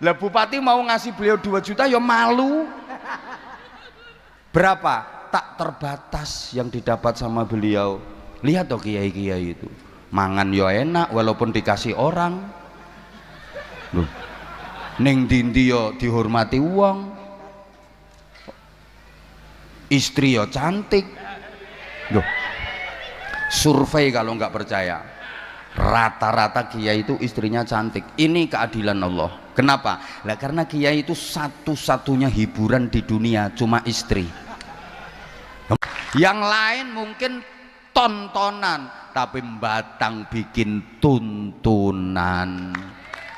[SPEAKER 1] Lah bupati mau ngasih beliau 2 juta ya malu. Berapa? Tak terbatas yang didapat sama beliau. Lihat toh kiai-kiai itu mangan yo enak walaupun dikasih orang. Loh, ning dindi yo dihormati uang, istri yo cantik. Loh, survei kalau nggak percaya, rata-rata kiai itu istrinya cantik. Ini keadilan Allah. Kenapa? Lah karena kiai itu satu-satunya hiburan di dunia cuma istri. Yang lain mungkin tontonan, tapi batang bikin tuntunan.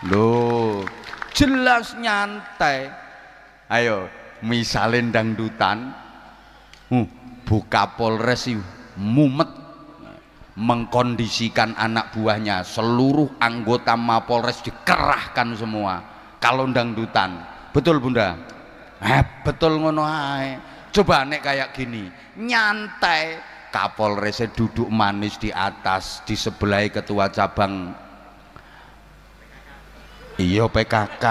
[SPEAKER 1] Loh, jelas nyantai. Ayo, misalin dangdutan, buka Polres mumet mengkondisikan anak buahnya, seluruh anggota Mapolres dikerahkan semua kalau dangdutan. Betul Bunda? Betul ngono ae. Coba nek kayak gini, nyantai, Kapolresnya duduk manis di atas, di sebelah ketua cabang iya PKK,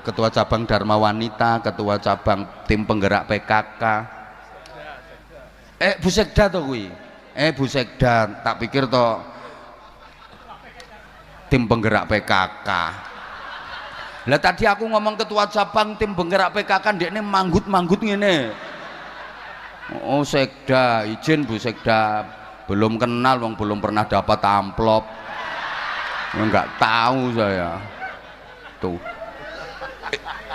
[SPEAKER 1] ketua cabang Dharma Wanita, ketua cabang tim penggerak PKK. Bu Sekda to kuwi. Bu Sekda, tak pikir to tim penggerak PKK. Lah tadi aku ngomong ketua cabang tim penggerak PKK, ndekne manggut-manggut ngene. Oh Sekda, izin Bu Sekda, belum kenal, wong belum pernah dapat amplop, nggak tahu saya. Tuh,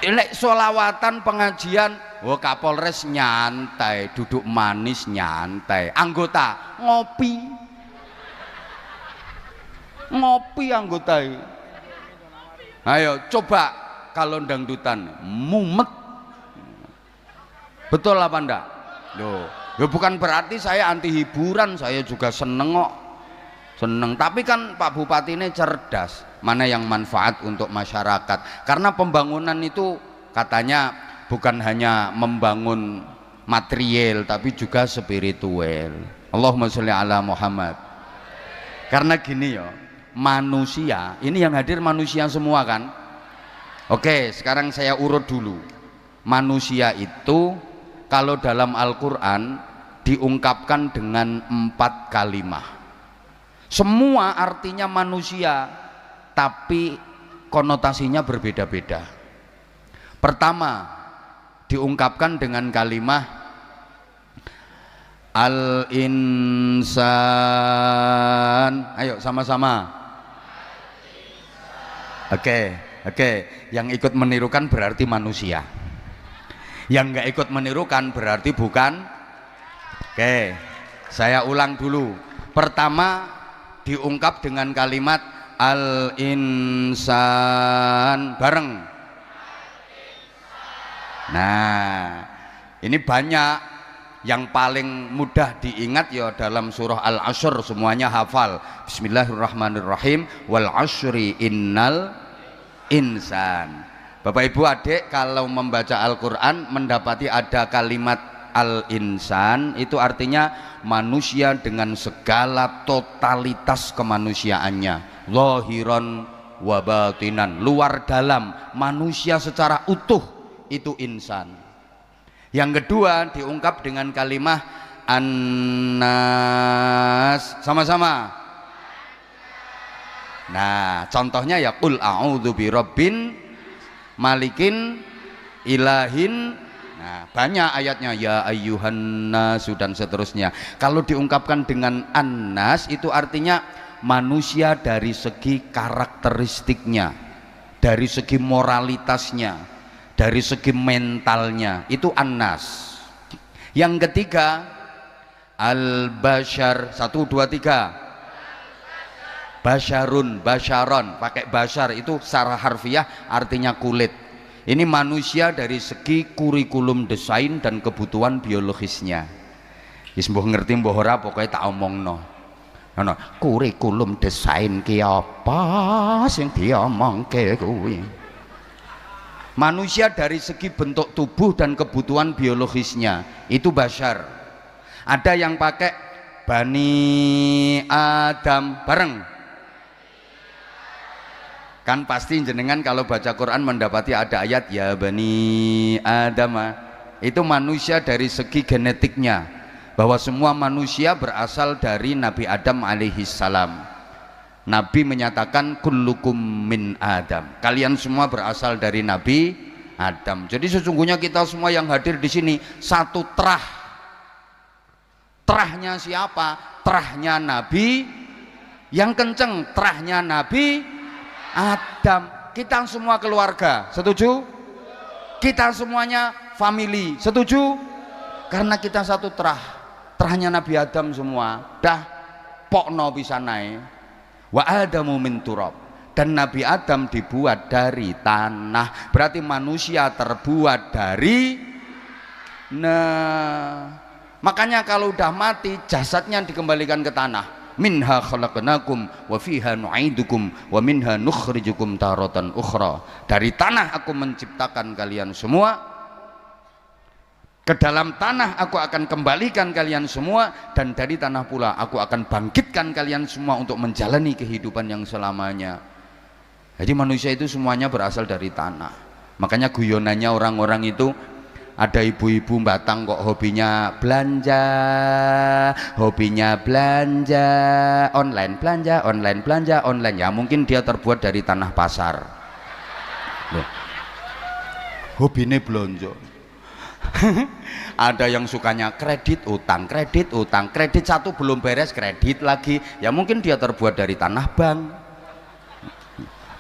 [SPEAKER 1] lek solawatan pengajian, Kapolres nyantai, duduk manis nyantai, anggota ngopi anggota. Ayo coba kalau dangdutan mumet, betul apa enggak? Loh, ya bukan berarti saya anti hiburan, saya juga seneng kok, seneng. Tapi kan Pak Bupati ini cerdas, mana yang manfaat untuk masyarakat. Karena pembangunan itu katanya bukan hanya membangun material, tapi juga spiritual. Allahumma sholli ala Muhammad. Karena gini ya, manusia, ini yang hadir manusia semua kan? Oke, sekarang saya urut dulu. Manusia itu kalau dalam Al-Quran diungkapkan dengan 4 kalimah. Semua artinya manusia, tapi konotasinya berbeda-beda. Pertama diungkapkan dengan kalimah al-insan. Ayo sama-sama. Oke, yang ikut menirukan berarti manusia. Yang nggak ikut menirukan berarti bukan. Oke, saya ulang dulu. Pertama diungkap dengan kalimat al-insan, bareng. Nah, ini banyak. Yang paling mudah diingat ya dalam surah Al-Ashr, semuanya hafal. Bismillahirrahmanirrahim. Wal 'ashri insan. Bapak Ibu adik, kalau membaca Al-Quran mendapati ada kalimat al-insan, itu artinya manusia dengan segala totalitas kemanusiaannya, zahiran wa batinan, luar dalam, manusia secara utuh, itu insan. Yang kedua diungkap dengan kalimat annas, sama-sama. Nah contohnya ya qul a'udzu birabbin malikin ilahin. Nah banyak ayatnya, ya ayyuhan nasu dan seterusnya. Kalau diungkapkan dengan annas itu artinya manusia dari segi karakteristiknya, dari segi moralitasnya, dari segi mentalnya, itu annas. Yang ketiga al-bashar, 1, 2, 3. Basyarun, basyaron, pakai basyar itu secara harfiah artinya kulit. Ini manusia dari segi kurikulum desain dan kebutuhan biologisnya. Wis mbuh ngerti mbuh ora pokoke tak omongno. Ana kurikulum desain ki apa sing diomongke kuwi. Manusia dari segi bentuk tubuh dan kebutuhan biologisnya itu basyar. Ada yang pakai Bani Adam bareng. Kan pasti jenengan kalau baca Quran mendapati ada ayat ya Bani Adam, itu manusia dari segi genetiknya, bahwa semua manusia berasal dari Nabi Adam alaihi salam. Nabi menyatakan kullukum min Adam, kalian semua berasal dari Nabi Adam. Jadi sesungguhnya kita semua yang hadir di sini satu terah. Terahnya siapa? Terahnya Nabi yang kenceng, terahnya Nabi Adam. Kita semua keluarga, setuju? Kita semuanya family, setuju? Karena kita satu terah, terahnya Nabi Adam semua. Dah pokno bisa naik. Wa adamu min turab, dan Nabi Adam dibuat dari tanah. Berarti manusia terbuat dari makanya kalau udah mati jasadnya dikembalikan ke tanah. Minha khalaqnakum wa fiha nu'idukum wa minha nukhrijukum taratan ukhra. Dari tanah aku menciptakan kalian semua, ke dalam tanah aku akan kembalikan kalian semua, dan dari tanah pula aku akan bangkitkan kalian semua untuk menjalani kehidupan yang selamanya. Jadi manusia itu semuanya berasal dari tanah. Makanya guyonannya orang-orang itu, ada ibu-ibu Batang kok hobinya belanja online, belanja online. Ya mungkin dia terbuat dari tanah pasar. Loh, hobine belanja. Ada yang sukanya kredit utang, kredit satu belum beres kredit lagi. Ya mungkin dia terbuat dari tanah bank.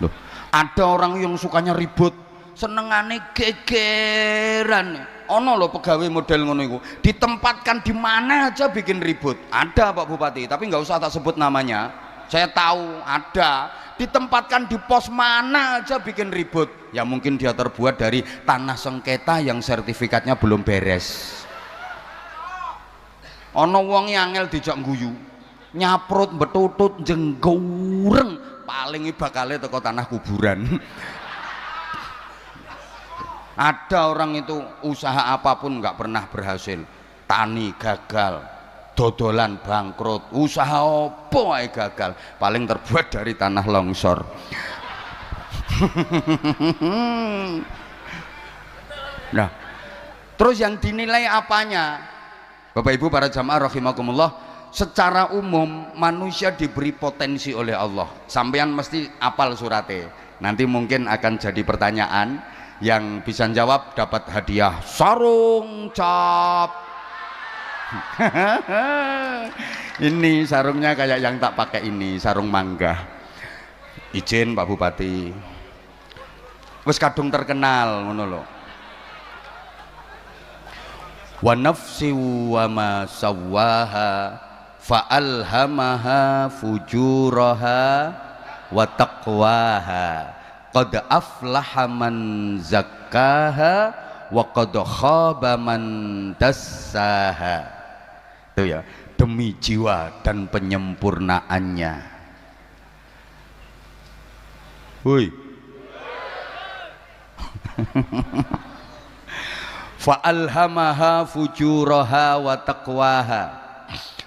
[SPEAKER 1] Loh, ada orang yang sukanya ribut, senengane gegeran. Ono loh pegawai model ngono iku, ditempatkan di mana aja bikin ribut. Ada Pak Bupati, tapi nggak usah tak sebut namanya. Saya tahu ada, ditempatkan di pos mana aja bikin ribut. Ya mungkin dia terbuat dari tanah sengketa yang sertifikatnya belum beres. Ono wong angel dijak guyu, nyaprut betutut jenggureng, paling bakale teko tanah kuburan. Ada orang itu usaha apapun nggak pernah berhasil, tani gagal, dodolan bangkrut, usaha opo ae gagal, paling terbuat dari tanah longsor. Nah, terus yang dinilai apanya? Bapak Ibu para jamaah rahimakumullah, secara umum manusia diberi potensi oleh Allah. Sampeyan mesti apal surate. Nanti mungkin akan jadi pertanyaan. Yang bisa jawab dapat hadiah sarung cap. Ini sarungnya kayak yang tak pakai ini, sarung mangga. Izin Pak Bupati. Wes kadung terkenal ngono lho. Wa nafsi wa ma sawwaha fa alhamaha fujuraha wa taqwaha. Qad aflaha man zakkaha wa qad khaba man dassaha. Itu ya, demi jiwa dan penyempurnaannya. Woi, Fa alhamaha fujuraha wa taqwaha.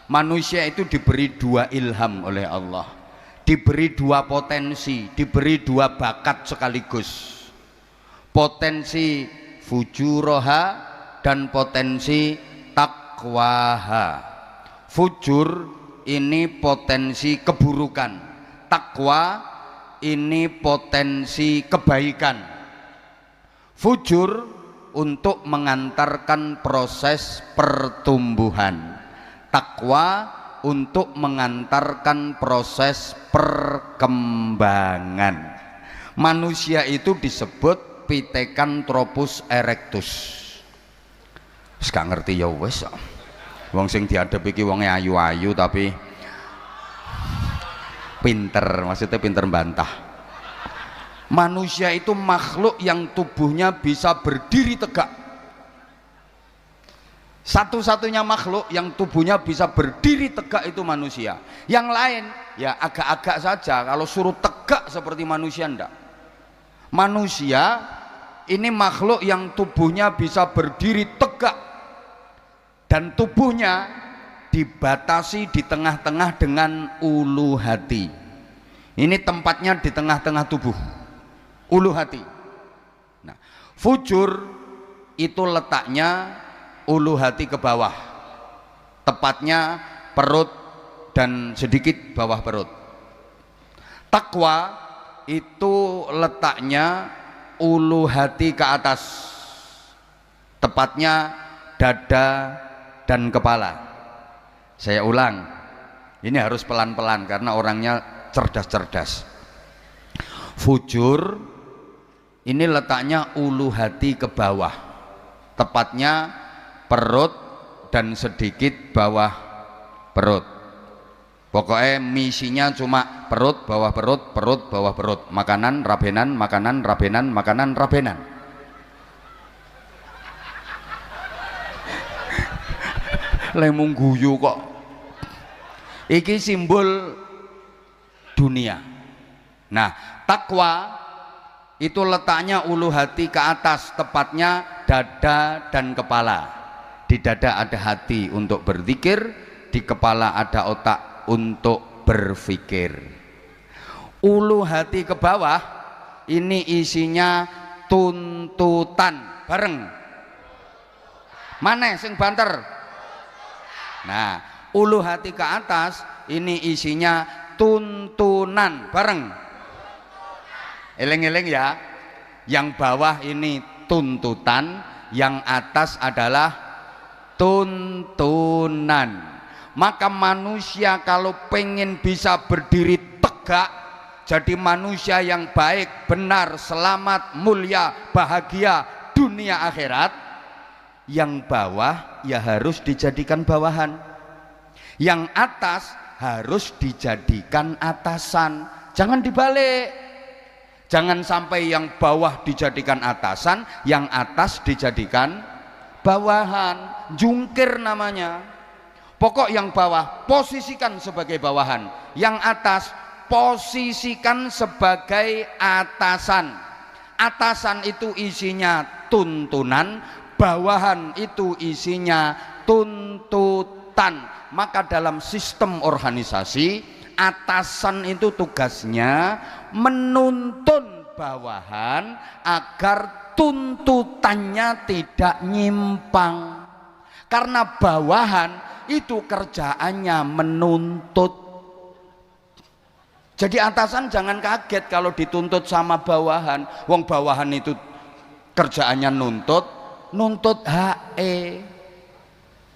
[SPEAKER 1] Manusia itu diberi dua ilham oleh Allah, diberi dua potensi, diberi dua bakat sekaligus, potensi fujuraha dan potensi taqwaha. Fujur ini potensi keburukan, takwa ini potensi kebaikan. Fujur untuk mengantarkan proses pertumbuhan, takwa untuk mengantarkan proses perkembangan. Manusia itu disebut Pithecanthropus erectus. Wis gak ngerti ya wis. Wong sing diadep iki wonge ayu-ayu tapi pinter, maksudnya pinter bantah. Manusia itu makhluk yang tubuhnya bisa berdiri tegak. Satu-satunya makhluk yang tubuhnya bisa berdiri tegak itu manusia. Yang lain ya agak-agak saja, kalau suruh tegak seperti manusia enggak. Manusia ini makhluk yang tubuhnya bisa berdiri tegak dan tubuhnya dibatasi di tengah-tengah dengan ulu hati. Ini tempatnya di tengah-tengah tubuh, ulu hati. Nah, fujur itu letaknya ulu hati ke bawah, tepatnya perut dan sedikit bawah perut. Takwa itu letaknya ulu hati ke atas, tepatnya dada dan kepala. Saya ulang, ini harus pelan-pelan karena orangnya cerdas-cerdas. Fujur ini letaknya ulu hati ke bawah, tepatnya perut dan sedikit bawah perut. Pokoknya misinya cuma perut, bawah perut, perut, bawah perut. Makanan, rabenan, makanan, rabenan, makanan, rabenan. Lemung guyu kok. Iki simbol dunia. Nah, takwa itu letaknya ulu hati ke atas, tepatnya dada dan kepala. Di dada ada hati untuk berzikir, di kepala ada otak untuk berpikir. Ulu hati ke bawah ini isinya tuntutan. Bareng. Mana sing banter? Nah, ulu hati ke atas ini isinya tuntunan. Bareng. Eleng-eleng ya. Yang bawah ini tuntutan, yang atas adalah tuntunan. Maka manusia kalau pengen bisa berdiri tegak, jadi manusia yang baik, benar, selamat, mulia, bahagia dunia akhirat, yang bawah ya harus dijadikan bawahan, yang atas harus dijadikan atasan. Jangan dibalik, jangan sampai yang bawah dijadikan atasan, yang atas dijadikan bawahan. Jungkir namanya. Pokok yang bawah posisikan sebagai bawahan, yang atas posisikan sebagai atasan. Atasan itu isinya tuntunan, bawahan itu isinya tuntutan. Maka dalam sistem organisasi, atasan itu tugasnya menuntun bawahan agar tuntutannya tidak nyimpang. Karena bawahan itu kerjaannya menuntut. Jadi atasan jangan kaget kalau dituntut sama bawahan. Wong bawahan itu kerjaannya nuntut HE.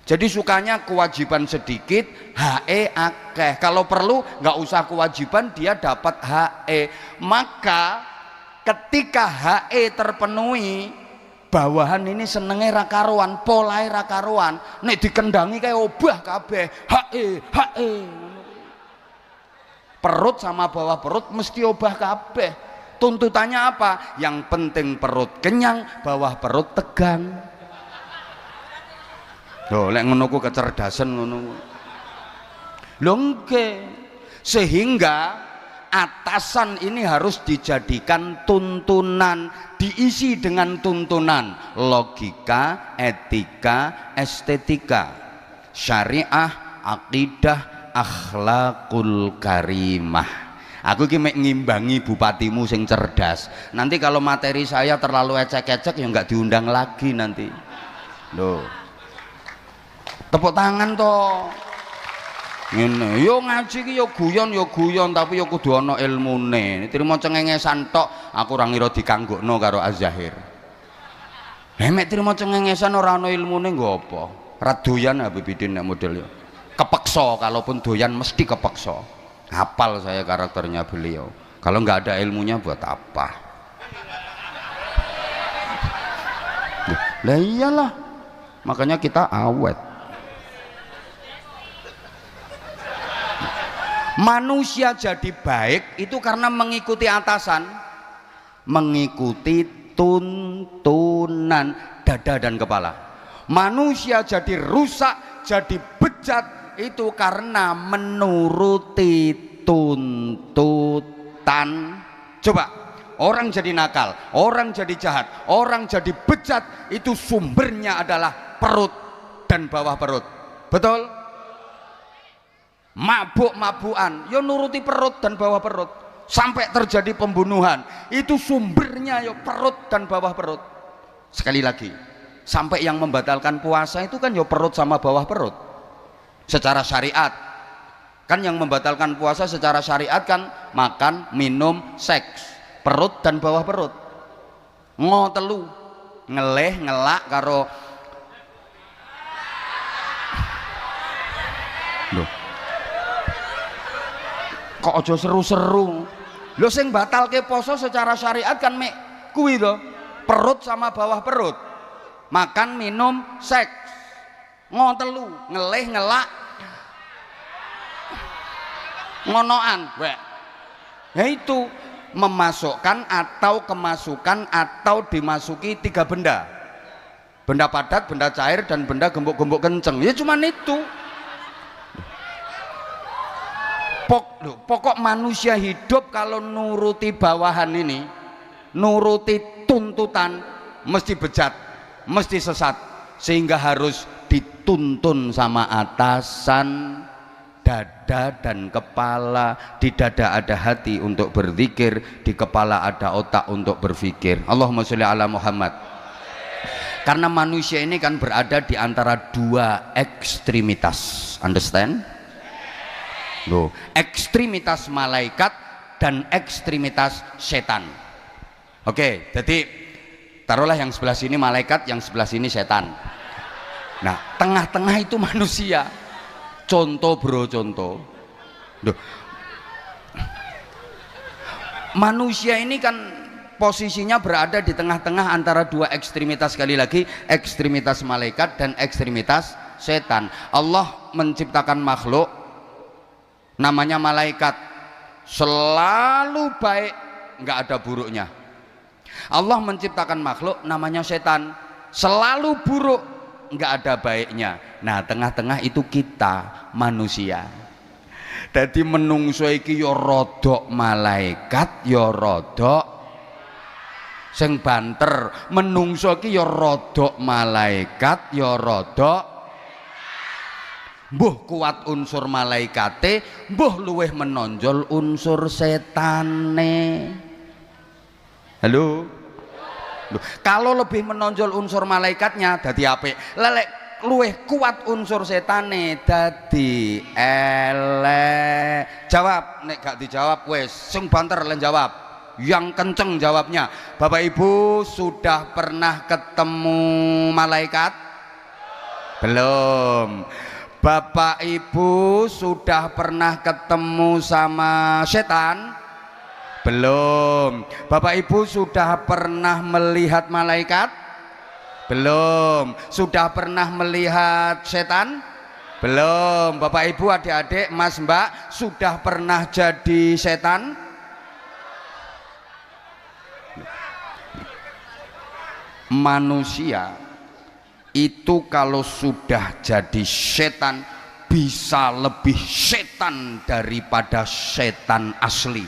[SPEAKER 1] Jadi sukanya kewajiban sedikit, HE akeh. Kalau perlu nggak usah kewajiban, dia dapat HE. Maka ketika HE terpenuhi, bawahan ini senenge ra karuan, polahe ra karuan. Nek dikendangi kayak obah kabeh, HE. Perut sama bawah perut mesti obah kabeh. Tuntutannya apa? Yang penting perut kenyang, bawah perut tegang. Loh, lek ngono ku kecerdasan ngono. Lho nggih. Sehingga atasan ini harus dijadikan tuntunan diisi dengan tuntunan logika, etika, estetika, syariah, akidah, akhlakul karimah. Aku ki mek ngimbangi bupatimu sing cerdas. Nanti kalau materi saya terlalu ecek-ecek ya nggak diundang lagi nanti. Loh. Tepuk tangan toh. Ngene, yo ngaji ki yo guyon tapi yo kudu ana ilmune. Trimo cengengesan tok, aku ora ngira dikanggokno karo Az-Zahir. Mek trimo cengengesan ora ana ilmune nggo apa? Ra doyan Habib Bidin nek model yo. Kepeksa, kalaupun doyan mesti kepeksa. Hafal saya karakternya beliau. Kalau nggak ada ilmunya buat apa? Lah iyalah, makanya kita awet. Manusia jadi baik itu karena mengikuti atasan, mengikuti tuntunan dada dan kepala. Manusia jadi rusak, jadi bejat itu karena menuruti tuntutan. Coba, orang jadi nakal, orang jadi jahat, orang jadi bejat, itu sumbernya adalah perut dan bawah perut. Betul? Mabuk-mabukan, ya nuruti perut dan bawah perut. Sampai terjadi pembunuhan, itu sumbernya ya perut dan bawah perut. Sekali lagi, sampai yang membatalkan puasa itu kan ya perut sama bawah perut. Secara syariat kan yang membatalkan puasa secara syariat kan makan, minum, seks, perut dan bawah perut. Ngotelu, ngeleh, ngelak karo loh. Kok aja seru-seru. Lho sing batalke poso secara syariat kan mek kuwi to, perut sama bawah perut. Makan, minum, seks. Ngotelu, ngeleh, ngelak, ngonoan, ya itu memasukkan atau kemasukan atau dimasuki 3 benda: benda padat, benda cair, dan benda gembuk-gembuk kenceng. Ya cuman itu. Pokok manusia hidup kalau nuruti bawahan ini, nuruti tuntutan, mesti bejat, mesti sesat, sehingga harus dituntun sama atasan. Dada dan kepala, di dada ada hati untuk berzikir, di kepala ada otak untuk berpikir. Allahumma sholli ala Muhammad. Karena manusia ini kan berada di antara 2 ekstremitas, understand? Loh, ekstremitas malaikat dan ekstremitas setan. Oke, jadi taruhlah yang sebelah sini malaikat, yang sebelah sini setan. Nah, tengah-tengah itu manusia. Contoh bro, contoh. Duh. Manusia ini kan posisinya berada di tengah-tengah antara 2 ekstremitas. Sekali lagi, ekstremitas malaikat dan ekstremitas setan. Allah menciptakan makhluk namanya malaikat, selalu baik, nggak ada buruknya. Allah menciptakan makhluk namanya setan, selalu buruk, nggak ada baiknya. Nah, tengah-tengah itu kita manusia. Jadi menungso iki ya rodok malaikat, ya rodok sing banter. Menungso iki ya rodok malaikat, ya rodok mbuh kuat unsur malaikate, mbuh luweh menonjol unsur setane. Halo? Loh, kalau lebih menonjol unsur malaikatnya dadi apik, lelek luweh kuat unsur setane dadi elek. Jawab, nek gak dijawab wes sing banter len jawab, yang kenceng jawabnya. Bapak Ibu sudah pernah ketemu malaikat? Belum. Bapak Ibu sudah pernah ketemu sama setan? Belum. Bapak Ibu sudah pernah melihat malaikat? Belum. Sudah pernah melihat setan? Belum. Bapak Ibu, adik-adik, Mas Mbak, sudah pernah jadi setan? Manusia itu kalau sudah jadi setan bisa lebih setan daripada setan asli.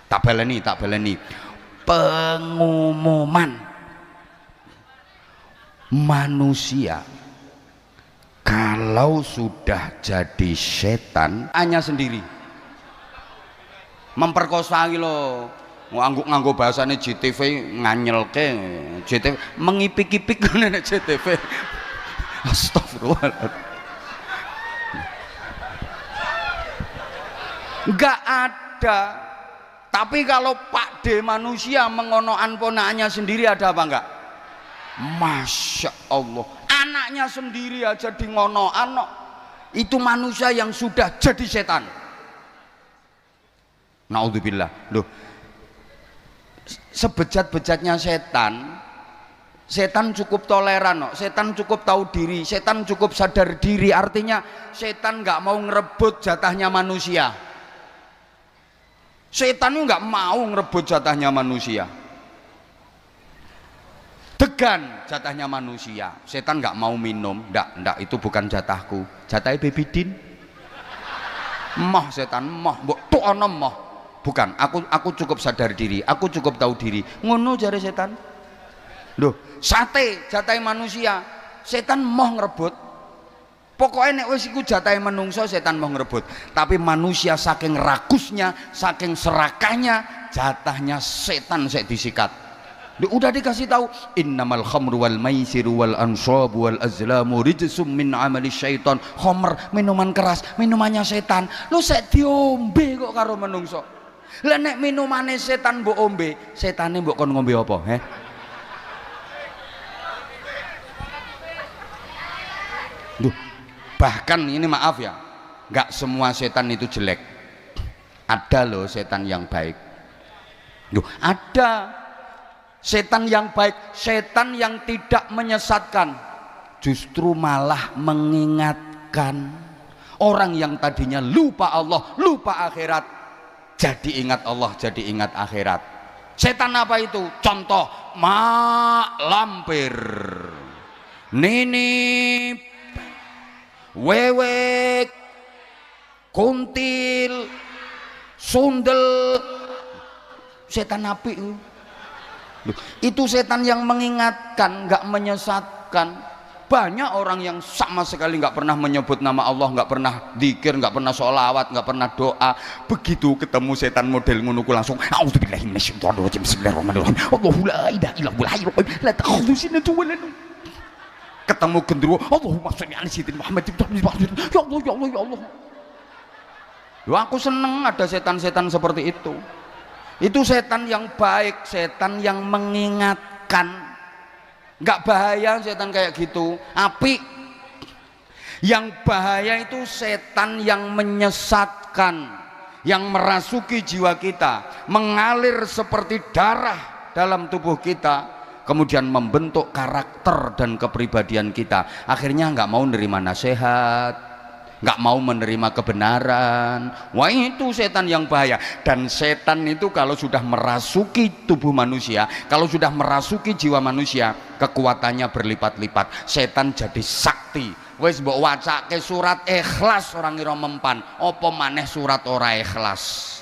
[SPEAKER 1] Tak baleni. pengumuman manusia kalau sudah jadi setan hanya sendiri memperkosa gitu loh. Nganggo bahasane JTV nganyelke JTV mengipik-ipik ngene JTV. Astagfirullah. Enggak ada. Tapi kalau Pak D manusia mengonoan ponakannya sendiri ada apa enggak? Masya Allah, anaknya sendiri aja di ngonoan, itu manusia yang sudah jadi setan. Naudzubillah. Loh, sebejat-bejatnya setan, setan cukup toleran, setan cukup tahu diri, setan cukup sadar diri. Artinya setan nggak mau ngerebut jatahnya manusia. Setan itu nggak mau ngerebut jatahnya manusia. Degan jatahnya manusia. Setan nggak mau minum, ndak itu bukan jatahku, jatahnya Baby Din. Moh setan, moh, mbok tok ana moh. Bukan, aku cukup sadar diri, aku cukup tahu diri. Ngono jare setan. Loh, sate jatahnya manusia, setan moh ngerebut. Pokoknya nek wis iku jatahe menungso setan mau ngerebut. Tapi manusia saking rakusnya, saking serakahnya, jatahnya setan sek disikat. Udah dikasih tahu, innamal khamru wal maisiru wal ansabu wal azlamu rijsum min amali syaiton. Khamr, minuman keras, minumannya setan. Lu sek diombe kok karo menungso. Lah nek minumane setan mbok ombe, setane mbok kon ngombe apa, he? Duh. Bahkan ini maaf ya, nggak semua setan itu jelek. Ada loh setan yang baik. Loh, ada setan yang baik, setan yang tidak menyesatkan, justru malah mengingatkan. Orang yang tadinya lupa Allah, lupa akhirat, jadi ingat Allah, jadi ingat akhirat. Setan apa itu? Contoh, mak lampir, nini, wewek, kuntil, sundel, setan api itu setan yang mengingatkan, nggak menyesatkan. Banyak orang yang sama sekali nggak pernah menyebut nama Allah, nggak pernah dzikir, nggak pernah sholawat, nggak pernah doa. Begitu ketemu setan model ngunuku langsung a'udzubillahi minasyaitonirrajim, bismillahirrahmanirrahim, Allahu la ilaha illallah la ta'khudhuhu sinatun wa la nawm. Ketemu gendruwo, Allahumma sholli ala sayyidina Muhammad, ya Allah ya Allah ya Allah. Loh, aku seneng ada setan-setan seperti itu. Itu setan yang baik, setan yang mengingatkan. Nggak bahaya setan kayak gitu, api. Yang bahaya itu setan yang menyesatkan, yang merasuki jiwa kita, mengalir seperti darah dalam tubuh kita, kemudian membentuk karakter dan kepribadian kita. Akhirnya nggak mau menerima nasihat, nggak mau menerima kebenaran. Wah, itu setan yang bahaya. Dan setan itu kalau sudah merasuki tubuh manusia, kalau sudah merasuki jiwa manusia, kekuatannya berlipat-lipat. Setan jadi sakti. Wes mbok wacake surat Ikhlas orang ngira mempan, apa maneh surat ora ikhlas.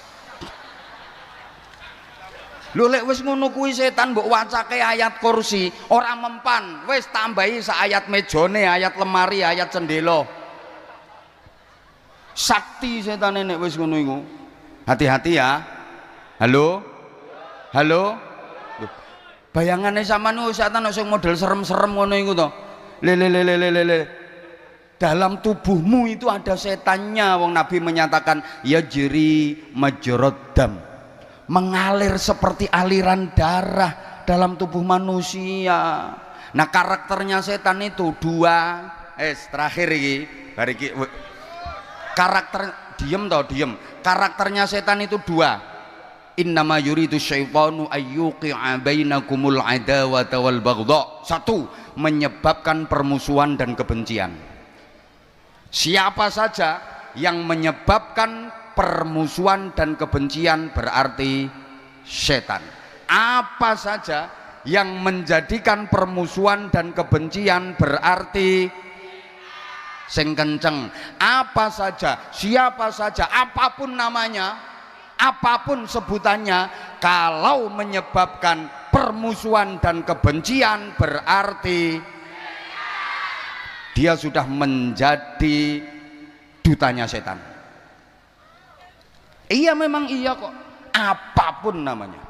[SPEAKER 1] Lho lek wis ngono kuwi setan mbok wacake ayat kursi ora mempan, wis tambahi sak ayat mejane, ayat lemari, ayat cendela. Sakti setan nek wis ngono iku. Hati-hati ya. Halo? Halo? Loh, bayangane sampean setan sing model serem-serem ngono iku to. Le. Dalam tubuhmu itu ada setannya. Wong Nabi menyatakan yajri majrad dam, mengalir seperti aliran darah dalam tubuh manusia. Nah, karakternya setan itu dua. Terakhir iki, bariki karakter diem. Karakternya setan itu dua. Innama yuridu syaitanu ayyuqi'a bainakumul adawata wal baghdha. Satu, menyebabkan permusuhan dan kebencian. Siapa saja yang menyebabkan permusuhan dan kebencian berarti setan. Apa saja yang menjadikan permusuhan dan kebencian berarti sing kenceng. Apa saja, siapa saja, apapun namanya, apapun sebutannya, kalau menyebabkan permusuhan dan kebencian berarti dia sudah menjadi dutanya setan. Iya, memang iya kok, apapun namanya,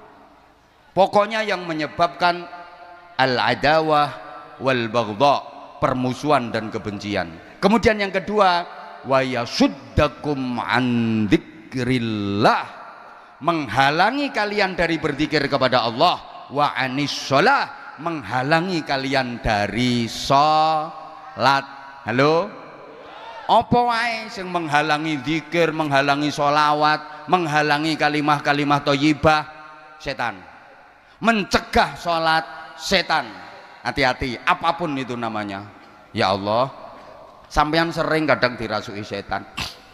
[SPEAKER 1] pokoknya yang menyebabkan al-adawah wal baghdha, permusuhan dan kebencian. Kemudian yang kedua, wa yasuddakum an dzikrillah, menghalangi kalian dari berzikir kepada Allah, wa anis shalah, menghalangi kalian dari salat. Halo, apa wae sing menghalangi zikir, menghalangi sholawat, menghalangi kalimah-kalimah thayyibah, setan. Mencegah sholat, setan. Hati-hati, apapun itu namanya. Ya Allah, sampean sering kadang dirasuki setan.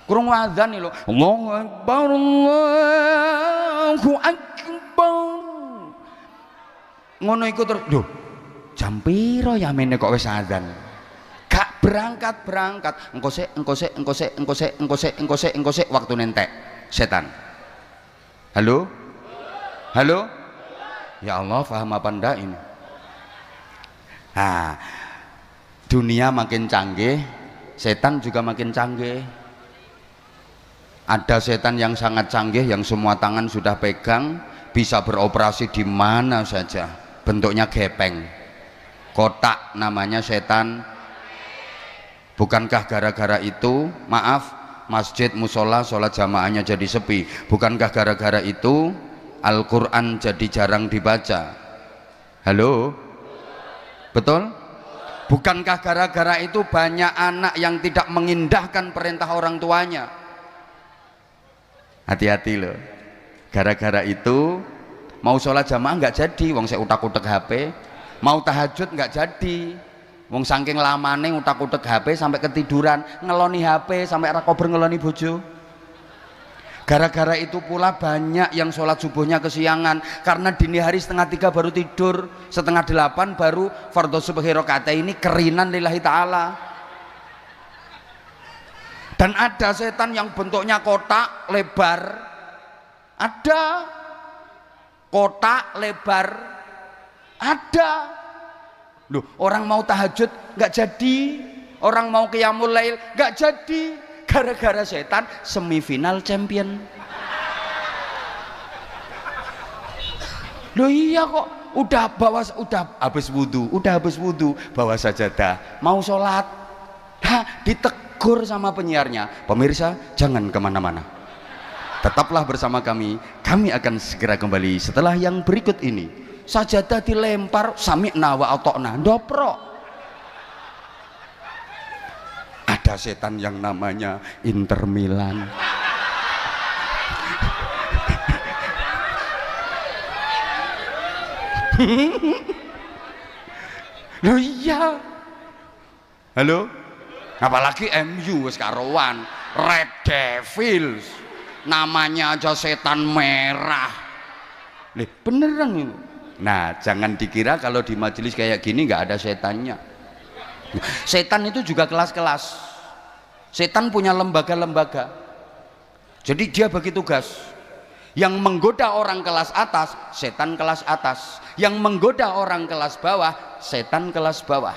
[SPEAKER 1] Kurang wadzan lho, Allahu Akbar, Allahu Akbar. Ngono iku terus, lho, jam piro ya mene kok wis adzan? Gak berangkat. Engko sik waktu nentek setan. Halo? Halo? Ya Allah, paham apa ndak ini? Nah, dunia makin canggih, setan juga makin canggih. Ada setan yang sangat canggih, yang semua tangan sudah pegang, bisa beroperasi di mana saja, bentuknya gepeng, kotak, namanya setan. Bukankah gara-gara itu, maaf, masjid, musola, sholat jamaahnya jadi sepi? Bukankah gara-gara itu Al-Quran jadi jarang dibaca? Halo? Betul? Bukankah gara-gara itu banyak anak yang tidak mengindahkan perintah orang tuanya? Hati-hati loh, gara-gara itu mau sholat jamaah nggak jadi, wong saya utak-utak HP. Mau tahajud nggak jadi, wong saking lamane utak-utak HP sampai ketiduran, ngeloni HP sampai rakober ngeloni bojo. Gara-gara itu pula banyak yang sholat subuhnya kesiangan, karena dini hari 2:30 baru tidur, 7:30 baru fardhu subhi rakaat ini kerinan lillahi ta'ala. Dan ada setan yang bentuknya kotak lebar, ada kotak lebar, ada. Loh, orang mau tahajud nggak jadi, orang mau qiyamul lail nggak jadi, gara-gara setan semifinal champion. Loh iya kok, udah habis wudhu, bawa sajadah, mau sholat, ditegur sama penyiarnya, pemirsa jangan kemana-mana, tetaplah bersama kami akan segera kembali setelah yang berikut ini. Sajadah dilempar, sami'na wa ata'na, ndoprok. Ada setan yang namanya Inter Milan. Loh iya. Halo? Apalagi MU wis karuan, Red Devils. Namanya aja setan merah. Lih, beneran itu. Nah, jangan dikira kalau di majelis kayak gini nggak ada setannya. Setan itu juga kelas-kelas. Setan punya lembaga-lembaga. Jadi dia bagi tugas. Yang menggoda orang kelas atas, setan kelas atas. Yang menggoda orang kelas bawah, setan kelas bawah.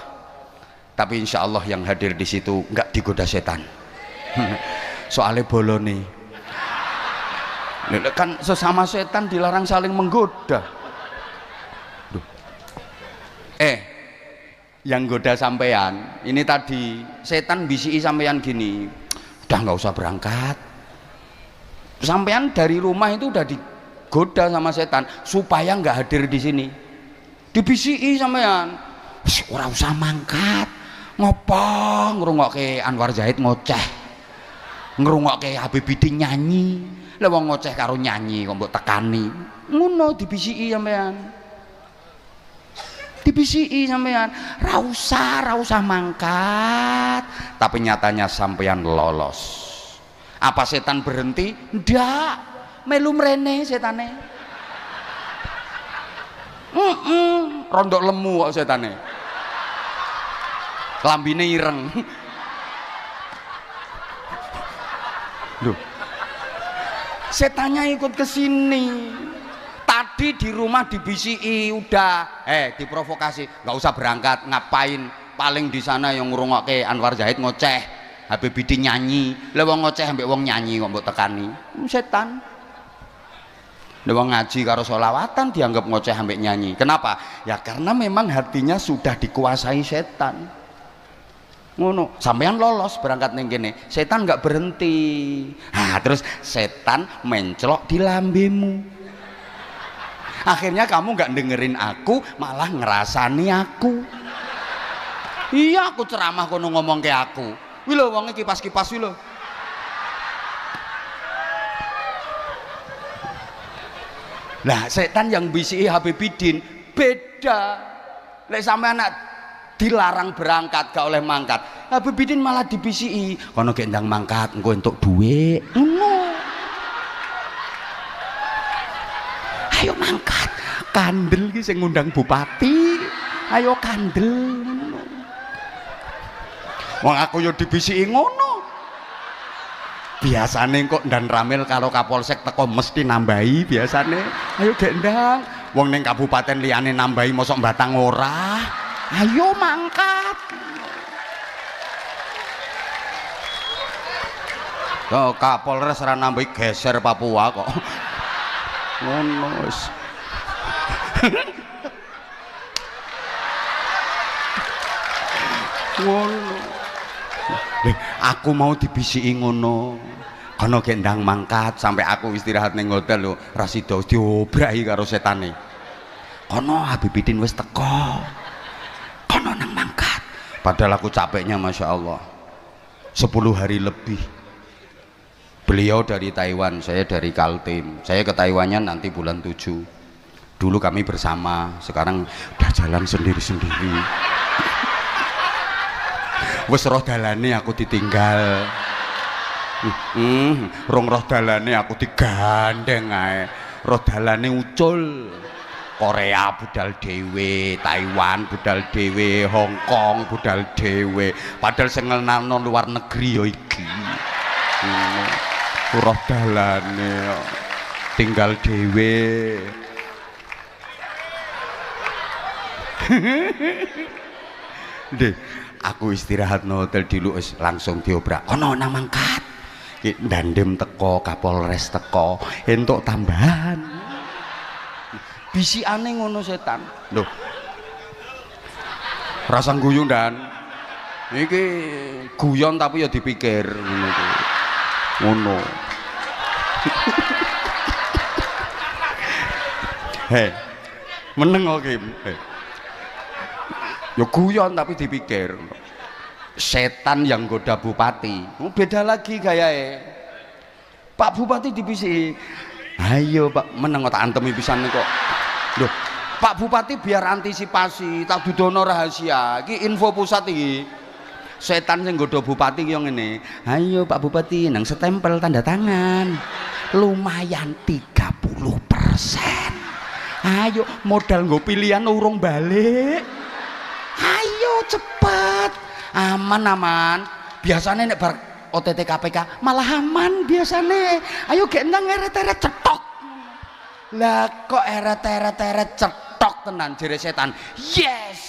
[SPEAKER 1] Tapi insya Allah yang hadir di situ nggak digoda setan. Soalnya bolone. Kan sesama setan dilarang saling menggoda. Yang goda sampean ini tadi, setan bisi sampean gini, udah nggak usah berangkat. Sampean dari rumah itu udah digoda sama setan supaya nggak hadir di sini. Dibisi sampean, ora usah mangkat, ngopo ngrungokke Anwar Zahid ngoceh, ngrungokke Habib Bidi nyanyi, lha wong ngoceh karo nyanyi kok mbok tekani, ngono dibisi sampean. Dibisi sampean, ra usah mangkat, tapi nyatanya sampean lolos. Apa setan berhenti? Ndak, melu mrene setane. Rondok lemu kok setane, lambine ireng. Loh, setannya ikut ke sini. Tadi di rumah dibisiki, udah diprovokasi, nggak usah berangkat, ngapain, paling di sana yang ngrungokke Anwar Zahid ngoceh, Habib Bidi nyanyi, lha wong ngoceh ambek wong nyanyi kok mbok tekani. Setan. Lha wong ngaji karo sholawatan dianggap ngoceh ambek nyanyi. Kenapa? Ya karena memang hatinya sudah dikuasai setan. Ngono, sampean lolos berangkat ning kene, setan nggak berhenti. Terus setan mencelok di lambemu. Akhirnya kamu nggak dengerin aku, malah ngerasani aku. Iya, aku ceramah kono ngomong ke aku. Wih lho, wongnya kipas-kipas wih lho. Nah, setan yang bisiki Habibidin beda. Lek sampe anak dilarang berangkat, gak oleh mangkat. Habibidin malah dibisiki, kono gek ndang mangkat, engko entuk duit. Ayo mangkat, kandel ki sing ngundang bupati. Ayo kandel. Wong aku yo dibisiki ngono. Biasane kok dan Ramil karo Kapolsek teko mesti nambahi biasane. Ayo gek ndang. Wong ning kabupaten liyane nambahi mosok Batang ora. Ayo mangkat. Kok Kapolres ora nambahi geser Papua kok. Ngono wis. Ngono. Aku mau dibisiki ngono. Kono gek ndang mangkat sampai aku istirahat ning hotel lho, Rasido diobrahi karo setane. Kono Habibidin wis teko. Kono nang mangkat. Padahal aku capeknya Masya Allah 10 hari lebih. Beliau dari Taiwan, saya dari Kaltim. Saya ke Taiwannya nanti bulan 7. Dulu kami bersama, sekarang udah jalan sendiri-sendiri. Wes roh dalane aku ditinggal. Rong roh dalane aku digandeng ae. Roh dalane ucul. Korea budal dhewe, Taiwan budal dhewe, Hong Kong budal dhewe. Padahal sing ngenalno luar negeri ya iki. Roh dalane tinggal dhewe. Deh, aku istirahat no hotel dulu langsung diobrak. Kono nang mangkat. Ki Dandem teko, Kapolres teko, entuk tambahan. Bisikane ngono setan. Lho. Rasa guyu dan iki guyon tapi ya dipikir ngono iki. Ngono. Hei, meneng oke. Ya guyon tapi dipikir. Setan yang goda bupati. Beda lagi gayae. Pak Bupati dibisiki. Ayo Pak, meneng tak antemi pisan kok. Loh, Pak Bupati biar antisipasi, tak dudono rahasia. Iki info pusat iki. Setan sing nggodha bupati ki yang ngene. Ayo Pak Bupati nang setempel tanda tangan. Lumayan 30%. Ayo modal nggo pilihan urung balik. Ayo cepet. Aman. Biasanya nek bar OTT KPK malah aman biasanya. Ayo gek ndang eret-eret cetok. Lah kok eret-eret cetok tenan jere setan. Yes.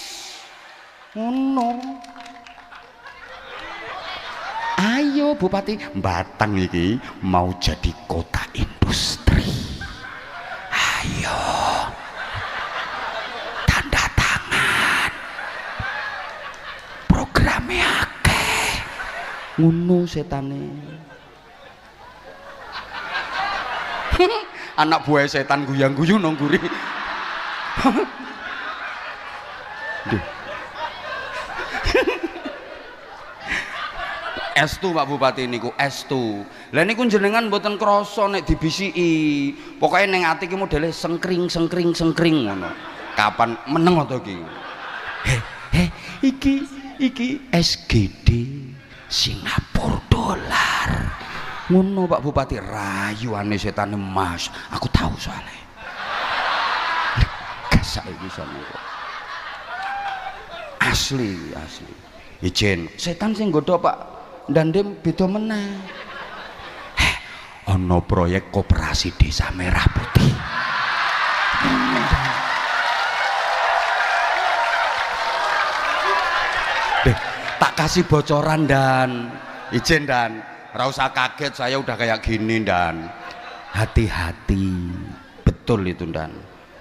[SPEAKER 1] Ngono. Ayo Bupati, Batang iki mau jadi kota industri. Ayo. Tanda tangan. Programnya akeh. Ngono setane. Anak buah setan guyang-guyu nang guri. Estu Pak Bupati niku estu. Lah niku jenengan mboten krasa nek dibisiki. Pokoke ning ati ki modele sengkring ngono. Kapan meneng to iki? Iki SGD Singapura dolar. Ngono Pak Bupati, rayuane setane Mas. Aku tahu soalnya. Gasak iki sampe kok. Asli. Ijen, setan sing nggodha Pak Dandem beda meneh. ono proyek koperasi desa Merah Putih. Tak kasih bocoran dan izin dan ora usah kaget, saya udah kayak gini dan hati-hati betul itu dan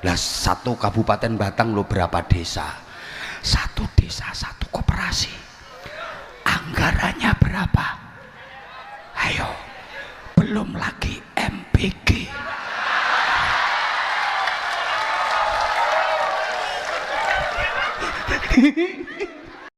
[SPEAKER 1] lah satu kabupaten Batang lo berapa desa, satu desa satu koperasi, anggarannya berapa, ayo belum lagi MBG.